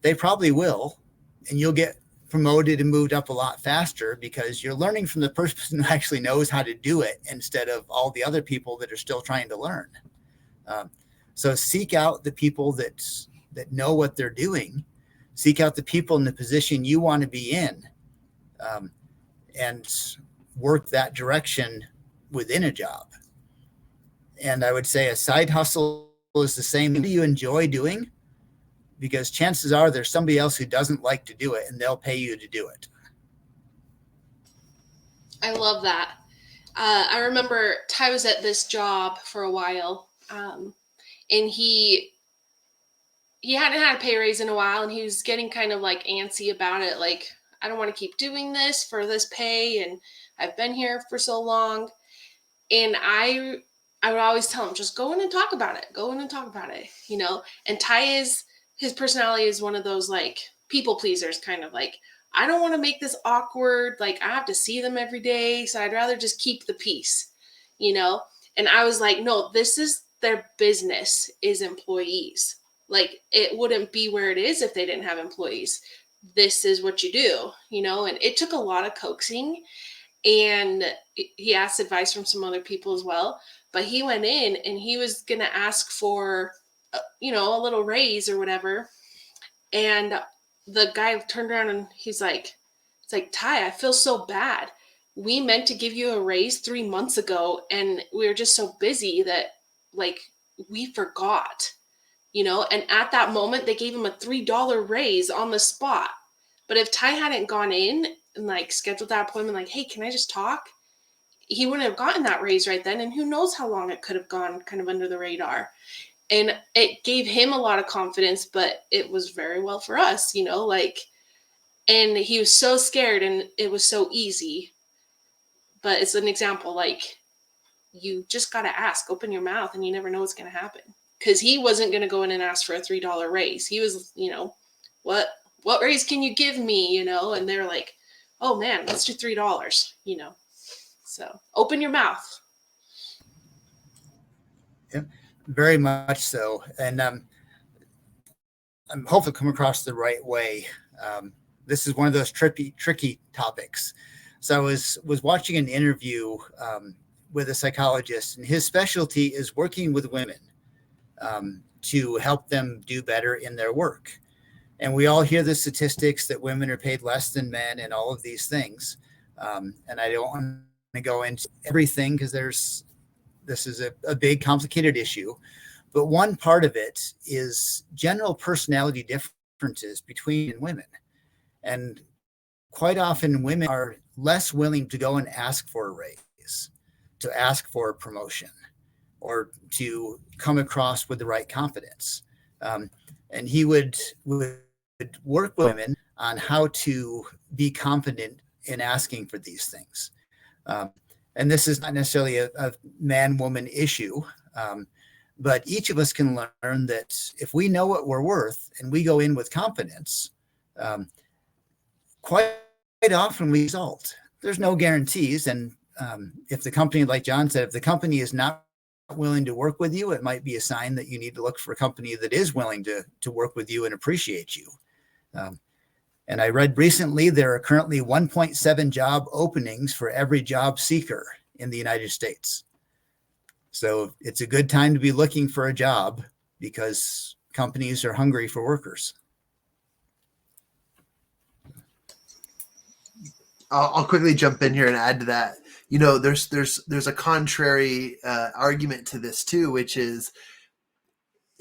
they probably will, and you'll get promoted and moved up a lot faster because you're learning from the person who actually knows how to do it instead of all the other people that are still trying to learn. So seek out the people that know what they're doing. Seek out the people in the position you want to be in, and work that direction within a job. And I would say a side hustle is the same. What do you enjoy doing? Because chances are there's somebody else who doesn't like to do it, and they'll pay you to do it. I love that. I remember Ty was at this job for a while, and he hadn't had a pay raise in a while, and he was getting kind of like antsy about it. Like, I don't want to keep doing this for this pay, and I've been here for so long. And I would always tell him, just go in and talk about it. Go in and talk about it, And Ty his personality is one of those like people pleasers, kind of like, I don't want to make this awkward. Like, I have to see them every day. So I'd rather just keep the peace, And I was like, no, this is their business, is employees. Like, it wouldn't be where it is if they didn't have employees. This is what you do, And it took a lot of coaxing, and he asked advice from some other people as well. But he went in and he was going to ask for, a little raise or whatever. And the guy turned around and he's like, it's like, Ty, I feel so bad. We meant to give you a raise 3 months ago, and we were just so busy that like we forgot, and at that moment they gave him a $3 raise on the spot. But if Ty hadn't gone in and like scheduled that appointment, like, hey, can I just talk? He wouldn't have gotten that raise right then. And who knows how long it could have gone kind of under the radar. And it gave him a lot of confidence, but it was very well for us, and he was so scared, and it was so easy. But it's an example, like, you just got to ask, open your mouth, and you never know what's going to happen. Because he wasn't going to go in and ask for a $3 raise. He was, what raise can you give me? And they're like, oh man, let's do $3, So open your mouth. Yeah, very much so. And I'm hopefully come across the right way. This is one of those tricky topics. So I was watching an interview with a psychologist, and his specialty is working with women to help them do better in their work. And we all hear the statistics that women are paid less than men and all of these things. And I don't want to go into everything because this is a big, complicated issue. But one part of it is general personality differences between women. And quite often women are less willing to go and ask for a raise, to ask for a promotion, or to come across with the right confidence. And he would work with women on how to be confident in asking for these things. And this is not necessarily a man-woman issue, but each of us can learn that if we know what we're worth and we go in with confidence, quite often we result. There's no guarantees. And if the company, like John said, if the company is not willing to work with you, it might be a sign that you need to look for a company that is willing to work with you and appreciate you. And I read recently there are currently 1.7 job openings for every job seeker in the United States. So it's a good time to be looking for a job because companies are hungry for workers. I'll quickly jump in here and add to that. There's a contrary argument to this too, which is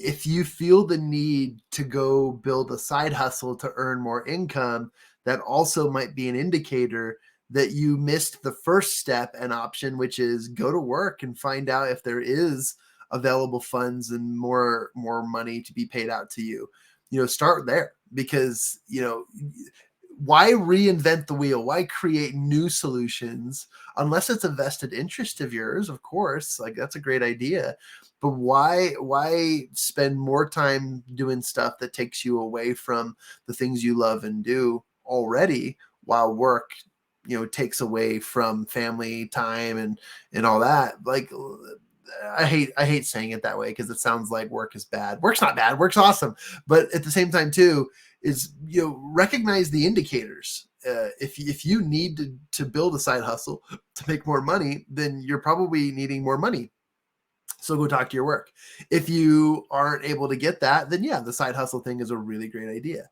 if you feel the need to go build a side hustle to earn more income, that also might be an indicator that you missed the first step and option, which is go to work and find out if there is available funds and more money to be paid out to you. Start there, because why reinvent the wheel? Why create new solutions unless it's a vested interest of yours? Of course, like that's a great idea, but why spend more time doing stuff that takes you away from the things you love and do already, while work, takes away from family time and all that? Like, I hate saying it that way because it sounds like work is bad. Work's not bad. Work's awesome. But at the same time too, is recognize the indicators. If you need to build a side hustle to make more money, then you're probably needing more money. So go talk to your work. If you aren't able to get that, then yeah, the side hustle thing is a really great idea.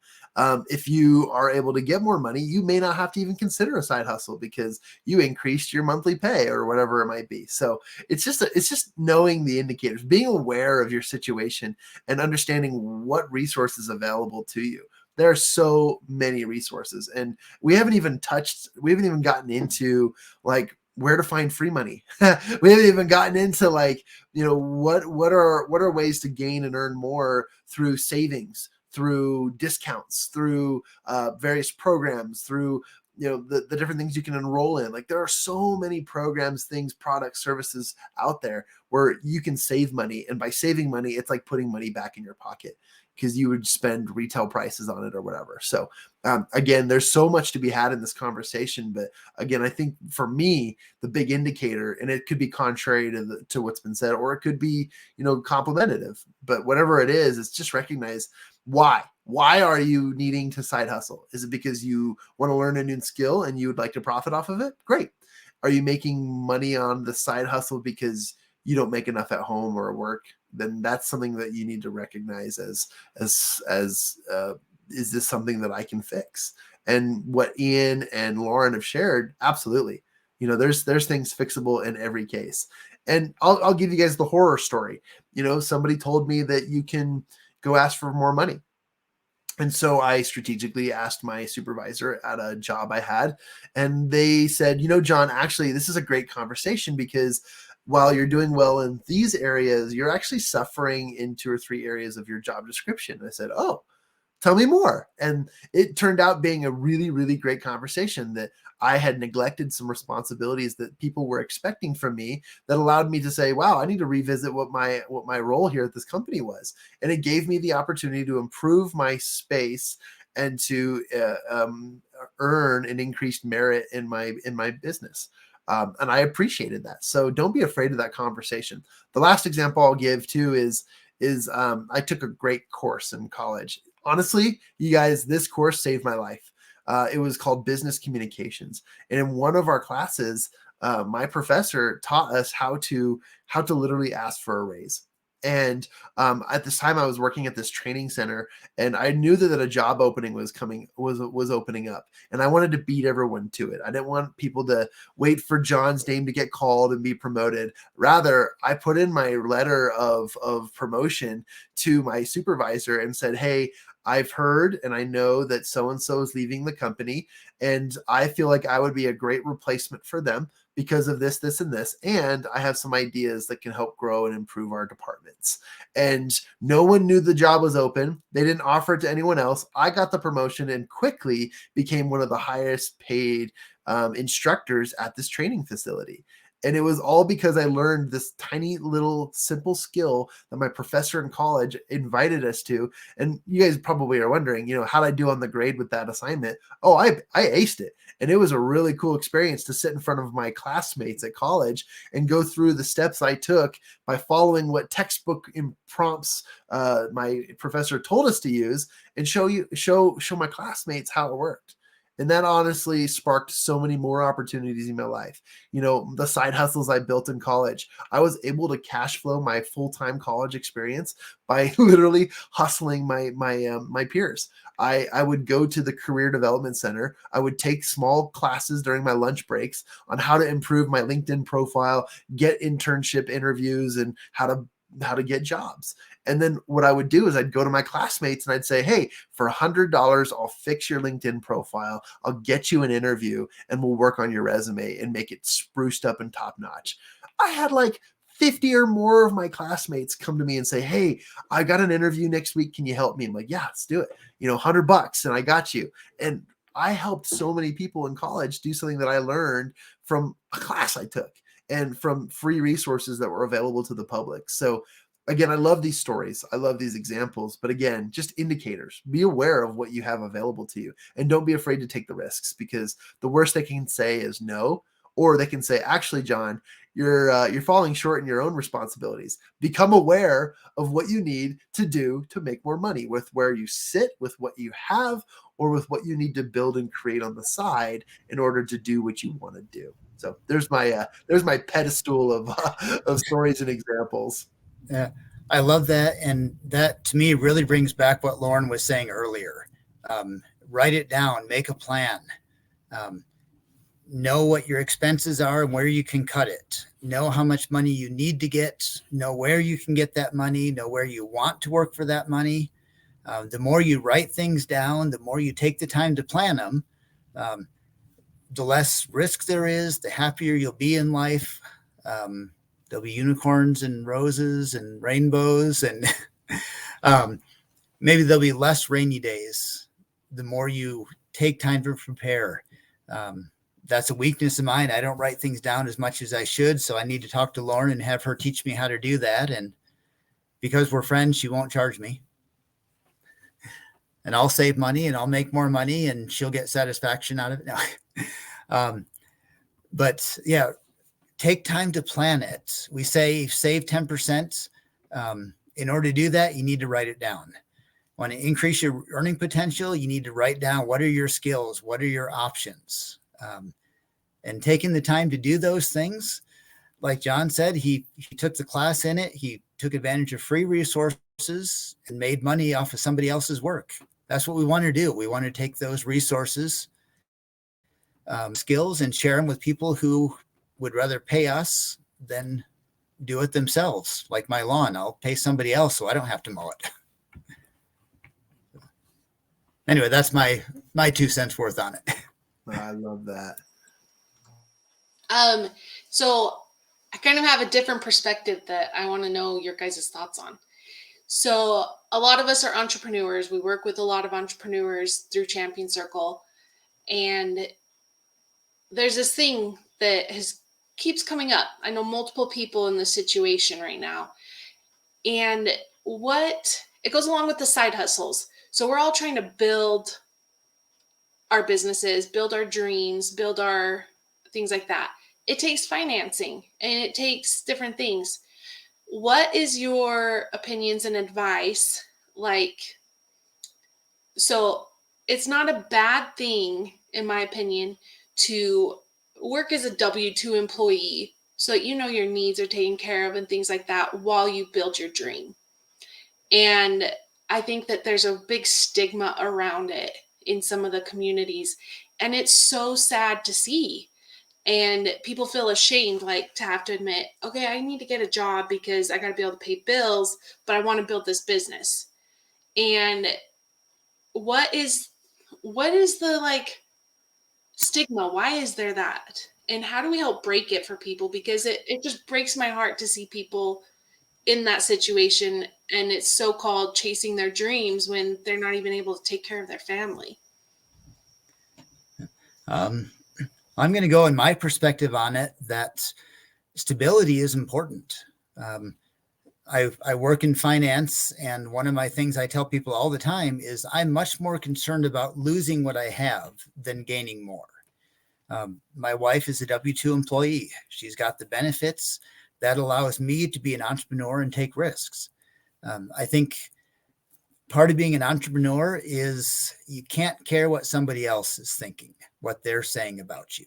If you are able to get more money, you may not have to even consider a side hustle because you increased your monthly pay or whatever it might be. So it's just knowing the indicators, being aware of your situation and understanding what resources available to you. There are so many resources, and we haven't even gotten into like where to find free money. We haven't even gotten into like, what are ways to gain and earn more through savings, through discounts, through various programs, through the different things you can enroll in. Like there are so many programs, things, products, services out there where you can save money. And by saving money, it's like putting money back in your pocket because you would spend retail prices on it or whatever. So again, there's so much to be had in this conversation. But again, I think for me, the big indicator, and it could be contrary to what's been said, or it could be, complementative, but whatever it is, just recognize why. Why are you needing to side hustle? Is it because you want to learn a new skill and you would like to profit off of it? Great. Are you making money on the side hustle because you don't make enough at home or at work? Then that's something that you need to recognize as is this something that I can fix? And what Ian and Lauren have shared, absolutely. There's things fixable in every case. And I'll give you guys the horror story. Somebody told me that you can go ask for more money. And so I strategically asked my supervisor at a job I had, and they said, John, actually, this is a great conversation because while you're doing well in these areas, you're actually suffering in 2 or 3 areas of your job description. And I said, oh, Tell me more. And it turned out being a really, really great conversation that I had neglected some responsibilities that people were expecting from me that allowed me to say, wow, I need to revisit what my role here at this company was. And it gave me the opportunity to improve my space and to earn an increased merit in my business. And I appreciated that. So don't be afraid of that conversation. The last example I'll give too is I took a great course in college. Honestly, you guys, this course saved my life. It was called Business Communications, and in one of our classes, my professor taught us how to literally ask for a raise. And at this time, I was working at this training center, and I knew that a job opening was opening up, and I wanted to beat everyone to it. I didn't want people to wait for John's name to get called and be promoted. Rather, I put in my letter of promotion to my supervisor and said, "Hey, I've heard and I know that so-and-so is leaving the company, and I feel like I would be a great replacement for them because of this, this, and this. And I have some ideas that can help grow and improve our departments." And no one knew the job was open. They didn't offer it to anyone else. I got the promotion and quickly became one of the highest paid instructors at this training facility. And it was all because I learned this tiny little simple skill that my professor in college invited us to. And you guys probably are wondering, how'd I do on the grade with that assignment? Oh, I aced it. And it was a really cool experience to sit in front of my classmates at college and go through the steps I took by following what textbook prompts my professor told us to use, and show my classmates how it worked. And that honestly sparked so many more opportunities in my life. The side hustles I built in college, I was able to cash flow my full-time college experience by literally hustling my peers. I would go to the Career Development Center. I would take small classes during my lunch breaks on how to improve my LinkedIn profile, get internship interviews, and how to get jobs. And then what I would do is I'd go to my classmates and I'd say, "Hey, for $100, I'll fix your LinkedIn profile. I'll get you an interview, and we'll work on your resume and make it spruced up and top notch." I had like 50 or more of my classmates come to me and say, "Hey, I got an interview next week. Can you help me?" I'm like, "Yeah, let's do it. $100 and I got you." And I helped so many people in college do something that I learned from a class I took and from free resources that were available to the public. So again, I love these stories. I love these examples, but again, just indicators. Be aware of what you have available to you, and don't be afraid to take the risks, because the worst they can say is no, or they can say, "Actually, John, you're falling short in your own responsibilities. Become aware of what you need to do to make more money, with where you sit, with what you have, or with what you need to build and create on the side in order to do what you want to do." So there's my pedestal of stories and examples. Yeah, I love that. And that to me really brings back what Lauren was saying earlier. Write it down, make a plan, know what your expenses are and where you can cut it, know how much money you need to get, know where you can get that money, know where you want to work for that money. The more you write things down, the more you take the time to plan them, the less risk there is, the happier you'll be in life. There'll be unicorns and roses and rainbows, and maybe there'll be less rainy days the more you take time to prepare. That's a weakness of mine. I don't write things down as much as I should, so I need to talk to Lauren and have her teach me how to do that. And because we're friends, she won't charge me. And I'll save money and I'll make more money and she'll get satisfaction out of it. No. But yeah, take time to plan it. We say save 10%. In order to do that, you need to write it down. Want to increase your earning potential, you need to write down what are your skills, what are your options. And taking the time to do those things, like John said, he took the class in it. He took advantage of free resources and made money off of somebody else's work. That's what we want to do. We want to take those resources, skills, and share them with people who would rather pay us than do it themselves. Like my lawn, I'll pay somebody else so I don't have to mow it. Anyway, that's my 2 cents worth on it. I love that. So I kind of have a different perspective that I want to know your guys' thoughts on. So a lot of us are entrepreneurs. We work with a lot of entrepreneurs through Champion Circle. And there's this thing that keeps coming up. I know multiple people in this situation right now. And it goes along with the side hustles. So we're all trying to build our businesses, build our dreams, build our things like that. It takes financing and it takes different things. What is your opinions and advice? So it's not a bad thing, in my opinion, to work as a W-2 employee so that you know your needs are taken care of and things like that while you build your dream. And I think that there's a big stigma around it in some of the communities. And it's so sad to see. And people feel ashamed, to have to admit, okay, I need to get a job because I got to be able to pay bills, but I want to build this business. And what is the stigma? Why is there that? And how do we help break it for people? Because it just breaks my heart to see people in that situation, and it's so-called chasing their dreams when they're not even able to take care of their family. I'm going to go in my perspective on it that stability is important. I work in finance, and one of my things I tell people all the time is I'm much more concerned about losing what I have than gaining more. My wife is a W-2 employee. She's got the benefits that allows me to be an entrepreneur and take risks. I think part of being an entrepreneur is you can't care what somebody else is thinking, what they're saying about you.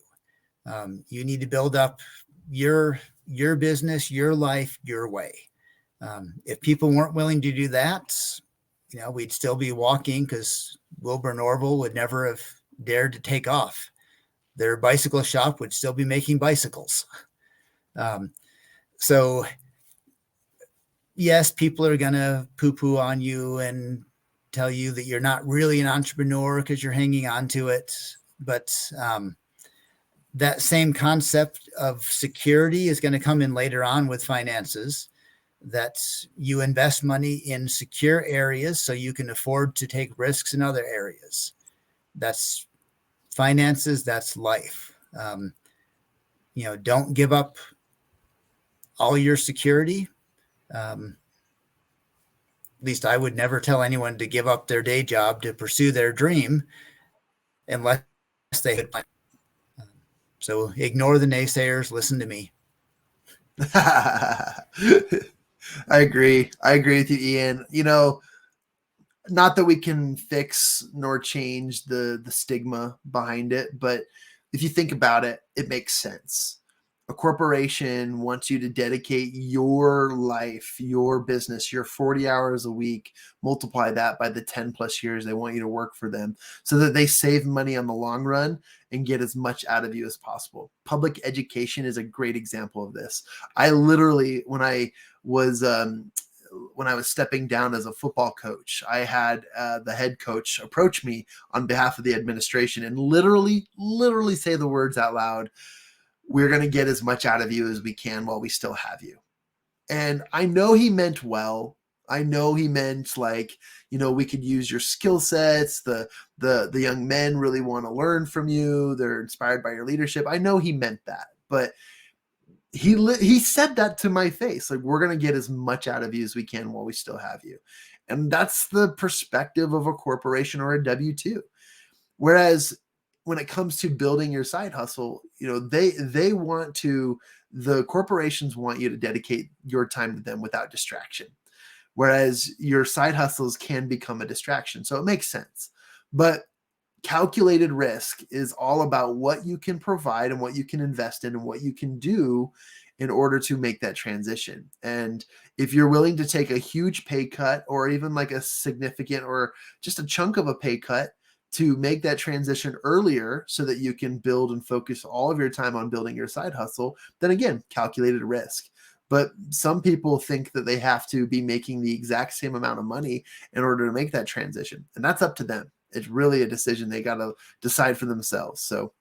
You need to build up your business, your life, your way. If people weren't willing to do that, we'd still be walking because Wilbur and Orville would never have dared to take off. Their bicycle shop would still be making bicycles. So yes, people are going to poo-poo on you and tell you that you're not really an entrepreneur because you're hanging on to it. But that same concept of security is going to come in later on with finances, that you invest money in secure areas so you can afford to take risks in other areas. That's finances, that's life. Don't give up all your security. At least I would never tell anyone to give up their day job to pursue their dream unless they could. So ignore the naysayers, listen to me. I agree with you, Ian. Not that we can fix nor change the stigma behind it, but if you think about it, it makes sense. A corporation wants you to dedicate your life, your business, your 40 hours a week, multiply that by the 10 plus years they want you to work for them so that they save money on the long run and get as much out of you as possible. Public education is a great example of this. I literally, when I was stepping down as a football coach, I had the head coach approach me on behalf of the administration and literally say the words out loud, "We're going to get as much out of you as we can while we still have you." And I know he meant well. I know he meant we could use your skill sets. The young men really want to learn from you. They're inspired by your leadership. I know he meant that, but he said that to my face, we're going to get as much out of you as we can while we still have you. And that's the perspective of a corporation or a W-2. Whereas when it comes to building your side hustle, the corporations want you to dedicate your time to them without distraction. Whereas your side hustles can become a distraction. So it makes sense. But calculated risk is all about what you can provide and what you can invest in and what you can do in order to make that transition. And if you're willing to take a huge pay cut or even a significant or just a chunk of a pay cut to make that transition earlier so that you can build and focus all of your time on building your side hustle, then again, calculated risk. But some people think that they have to be making the exact same amount of money in order to make that transition. And that's up to them. It's really a decision they got to decide for themselves. So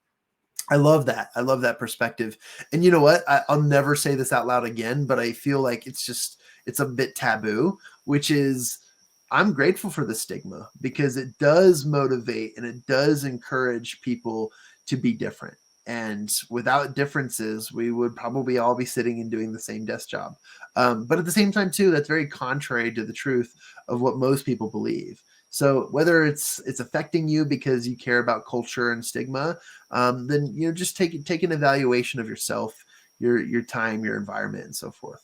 I love that. I love that perspective. And you know what? I'll never say this out loud again, but I feel like it's it's a bit taboo, which is, I'm grateful for the stigma because it does motivate and it does encourage people to be different. And without differences, we would probably all be sitting and doing the same desk job. But at the same time, too, that's very contrary to the truth of what most people believe. So whether it's affecting you because you care about culture and stigma, then just take an evaluation of yourself, your time, your environment, and so forth.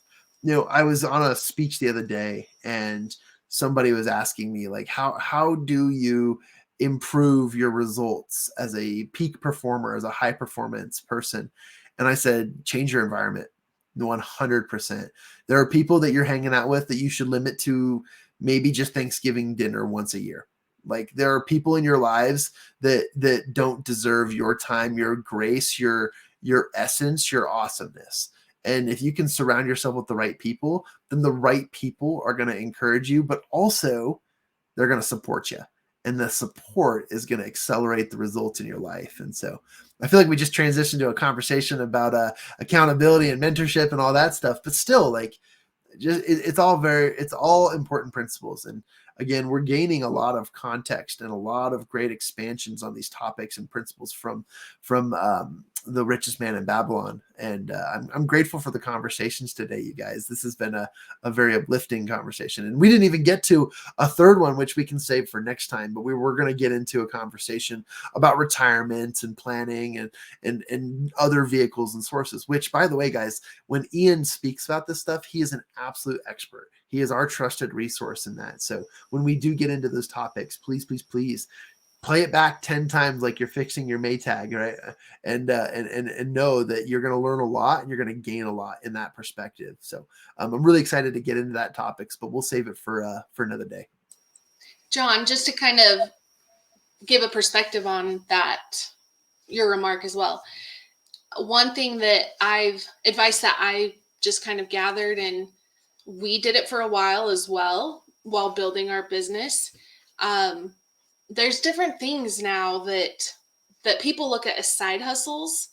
I was on a speech the other day, and somebody was asking me, like, how do you improve your results as a peak performer, as a high performance person? And I said, change your environment. 100%. There are people that you're hanging out with that you should limit to maybe just Thanksgiving dinner once a year. Like, there are people in your lives that don't deserve your time, your grace, your essence, your awesomeness. And if you can surround yourself with the right people, then the right people are going to encourage you, but also they're going to support you. And the support is going to accelerate the results in your life. And so I feel like we just transitioned to a conversation about accountability and mentorship and all that stuff, but still, like, it's all important principles. And again, we're gaining a lot of context and a lot of great expansions on these topics and principles from the richest man in Babylon. And I'm grateful for the conversations today, you guys. This has been a very uplifting conversation. And we didn't even get to a third one, which we can save for next time, but we were going to get into a conversation about retirement and planning and other vehicles and sources, which, by the way, guys, when Ian speaks about this stuff, he is an absolute expert. He is our trusted resource in that. So when we do get into those topics, please, please, please play it back 10 times like you're fixing your Maytag, right? And know that you're going to learn a lot and you're going to gain a lot in that perspective. So I'm really excited to get into that topics, but we'll save it for another day. John, just to kind of give a perspective on that, your remark as well. One thing that advice that I just kind of gathered, and we did it for a while as well while building our business. There's different things now that people look at as side hustles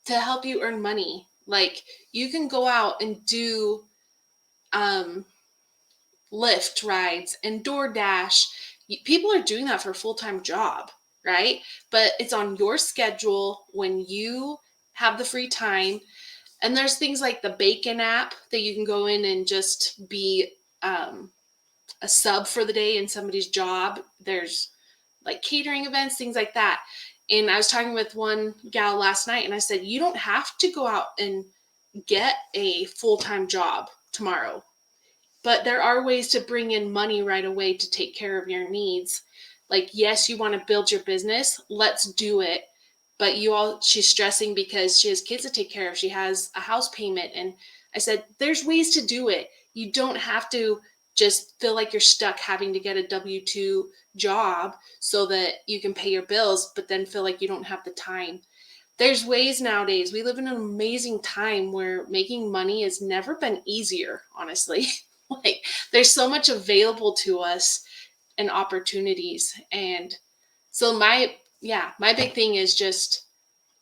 to help you earn money. Like, you can go out and do Lyft rides and DoorDash. People are doing that for a full-time job, right? But it's on your schedule when you have the free time. And there's things like the Bacon app that you can go in and just be a sub for the day in somebody's job. There's like catering events, things like that. And I was talking with one gal last night, and I said, you don't have to go out and get a full-time job tomorrow, but there are ways to bring in money right away to take care of your needs. Like, yes, you want to build your business, let's do it. But she's stressing because she has kids to take care of. She has a house payment. And I said, there's ways to do it. You don't have to just feel like you're stuck having to get a W-2 job so that you can pay your bills, but then feel like you don't have the time. There's ways nowadays. We live in an amazing time where making money has never been easier, honestly. Like, there's so much available to us and opportunities. And so my big thing is just,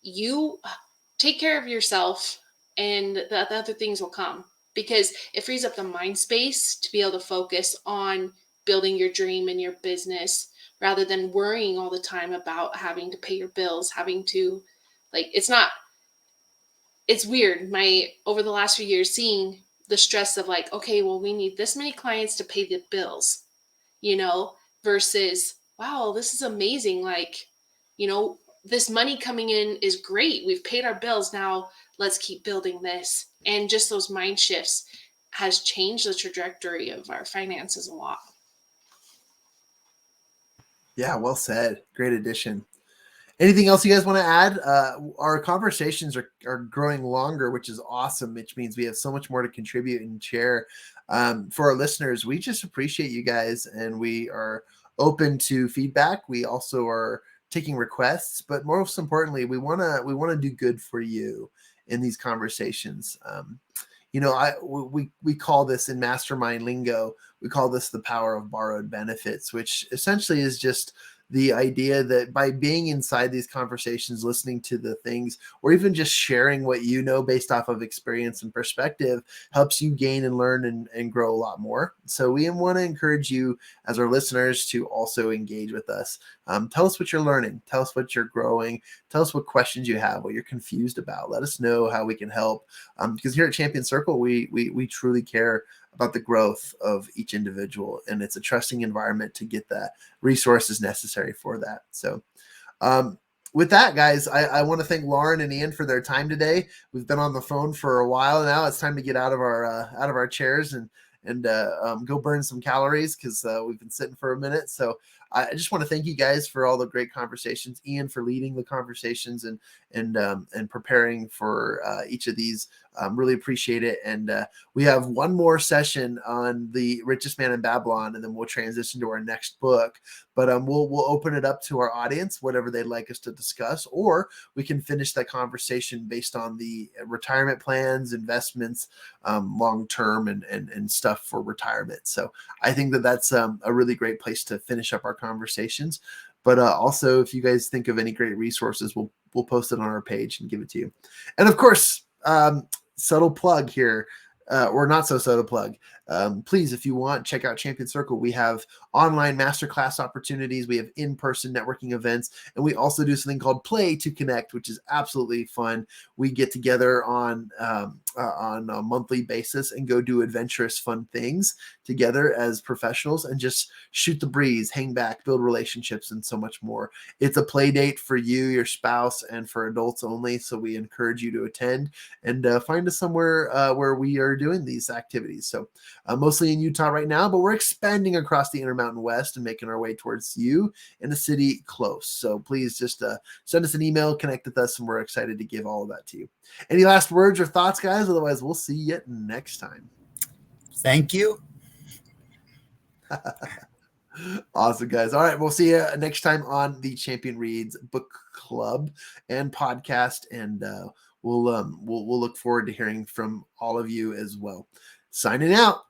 you take care of yourself and the other things will come, because it frees up the mind space to be able to focus on building your dream and your business rather than worrying all the time about having to pay your bills, having to, like, it's weird. Over the last few years, seeing the stress of, like, okay, well, we need this many clients to pay the bills, versus, wow, this is amazing. Like, this money coming in is great. We've paid our bills. Now let's keep building this. And just those mind shifts has changed the trajectory of our finances a lot. Yeah, well said. Great addition. Anything else you guys want to add? Our conversations are growing longer, which is awesome, which means we have so much more to contribute and share. For our listeners, we just appreciate you guys, and we are open to feedback. We also are taking requests, but most importantly, we want to do good for you in these conversations. We call this, in mastermind lingo, we call this the power of borrowed benefits, which essentially is just the idea that by being inside these conversations, listening to the things, or even just sharing what you know based off of experience and perspective helps you gain and learn and grow a lot more. So we want to encourage you as our listeners to also engage with us. Tell us what you're learning. Tell us what you're growing. Tell us what questions you have, what you're confused about. Let us know how we can help. Because here at Champion Circle, we truly care about the growth of each individual, and it's a trusting environment to get the resources necessary for that. So with that, guys, I want to thank Lauren and Ian for their time today. We've been on the phone for a while now. It's time to get out of our chairs and go burn some calories, because we've been sitting for a minute. So I just want to thank you guys for all the great conversations. Ian for leading the conversations and preparing for each of these. Really appreciate it. And we have one more session on the Richest Man in Babylon, and then we'll transition to our next book. But we'll open it up to our audience, whatever they'd like us to discuss, or we can finish that conversation based on the retirement plans, investments, long term, and stuff for retirement. So I think that that's a really great place to finish up our conversations. But also, if you guys think of any great resources, we'll post it on our page and give it to you. And of course, subtle plug here, or not so subtle plug. Please, if you want, check out Champion Circle. We have online masterclass opportunities. We have in-person networking events, and we also do something called Play to Connect, which is absolutely fun. We get together on a monthly basis and go do adventurous, fun things together as professionals and just shoot the breeze, hang back, build relationships, and so much more. It's a play date for you, your spouse, and for adults only. So we encourage you to attend and find us somewhere where we are doing these activities. So mostly in Utah right now, but we're expanding across the Intermountain West and making our way towards you in a city close. So please just send us an email, connect with us, and we're excited to give all of that to you. Any last words or thoughts, guys? Otherwise, we'll see you next time. Thank you. Awesome, guys. All right, we'll see you next time on the Champion Reads Book Club and podcast, and we'll look forward to hearing from all of you as well. Signing out.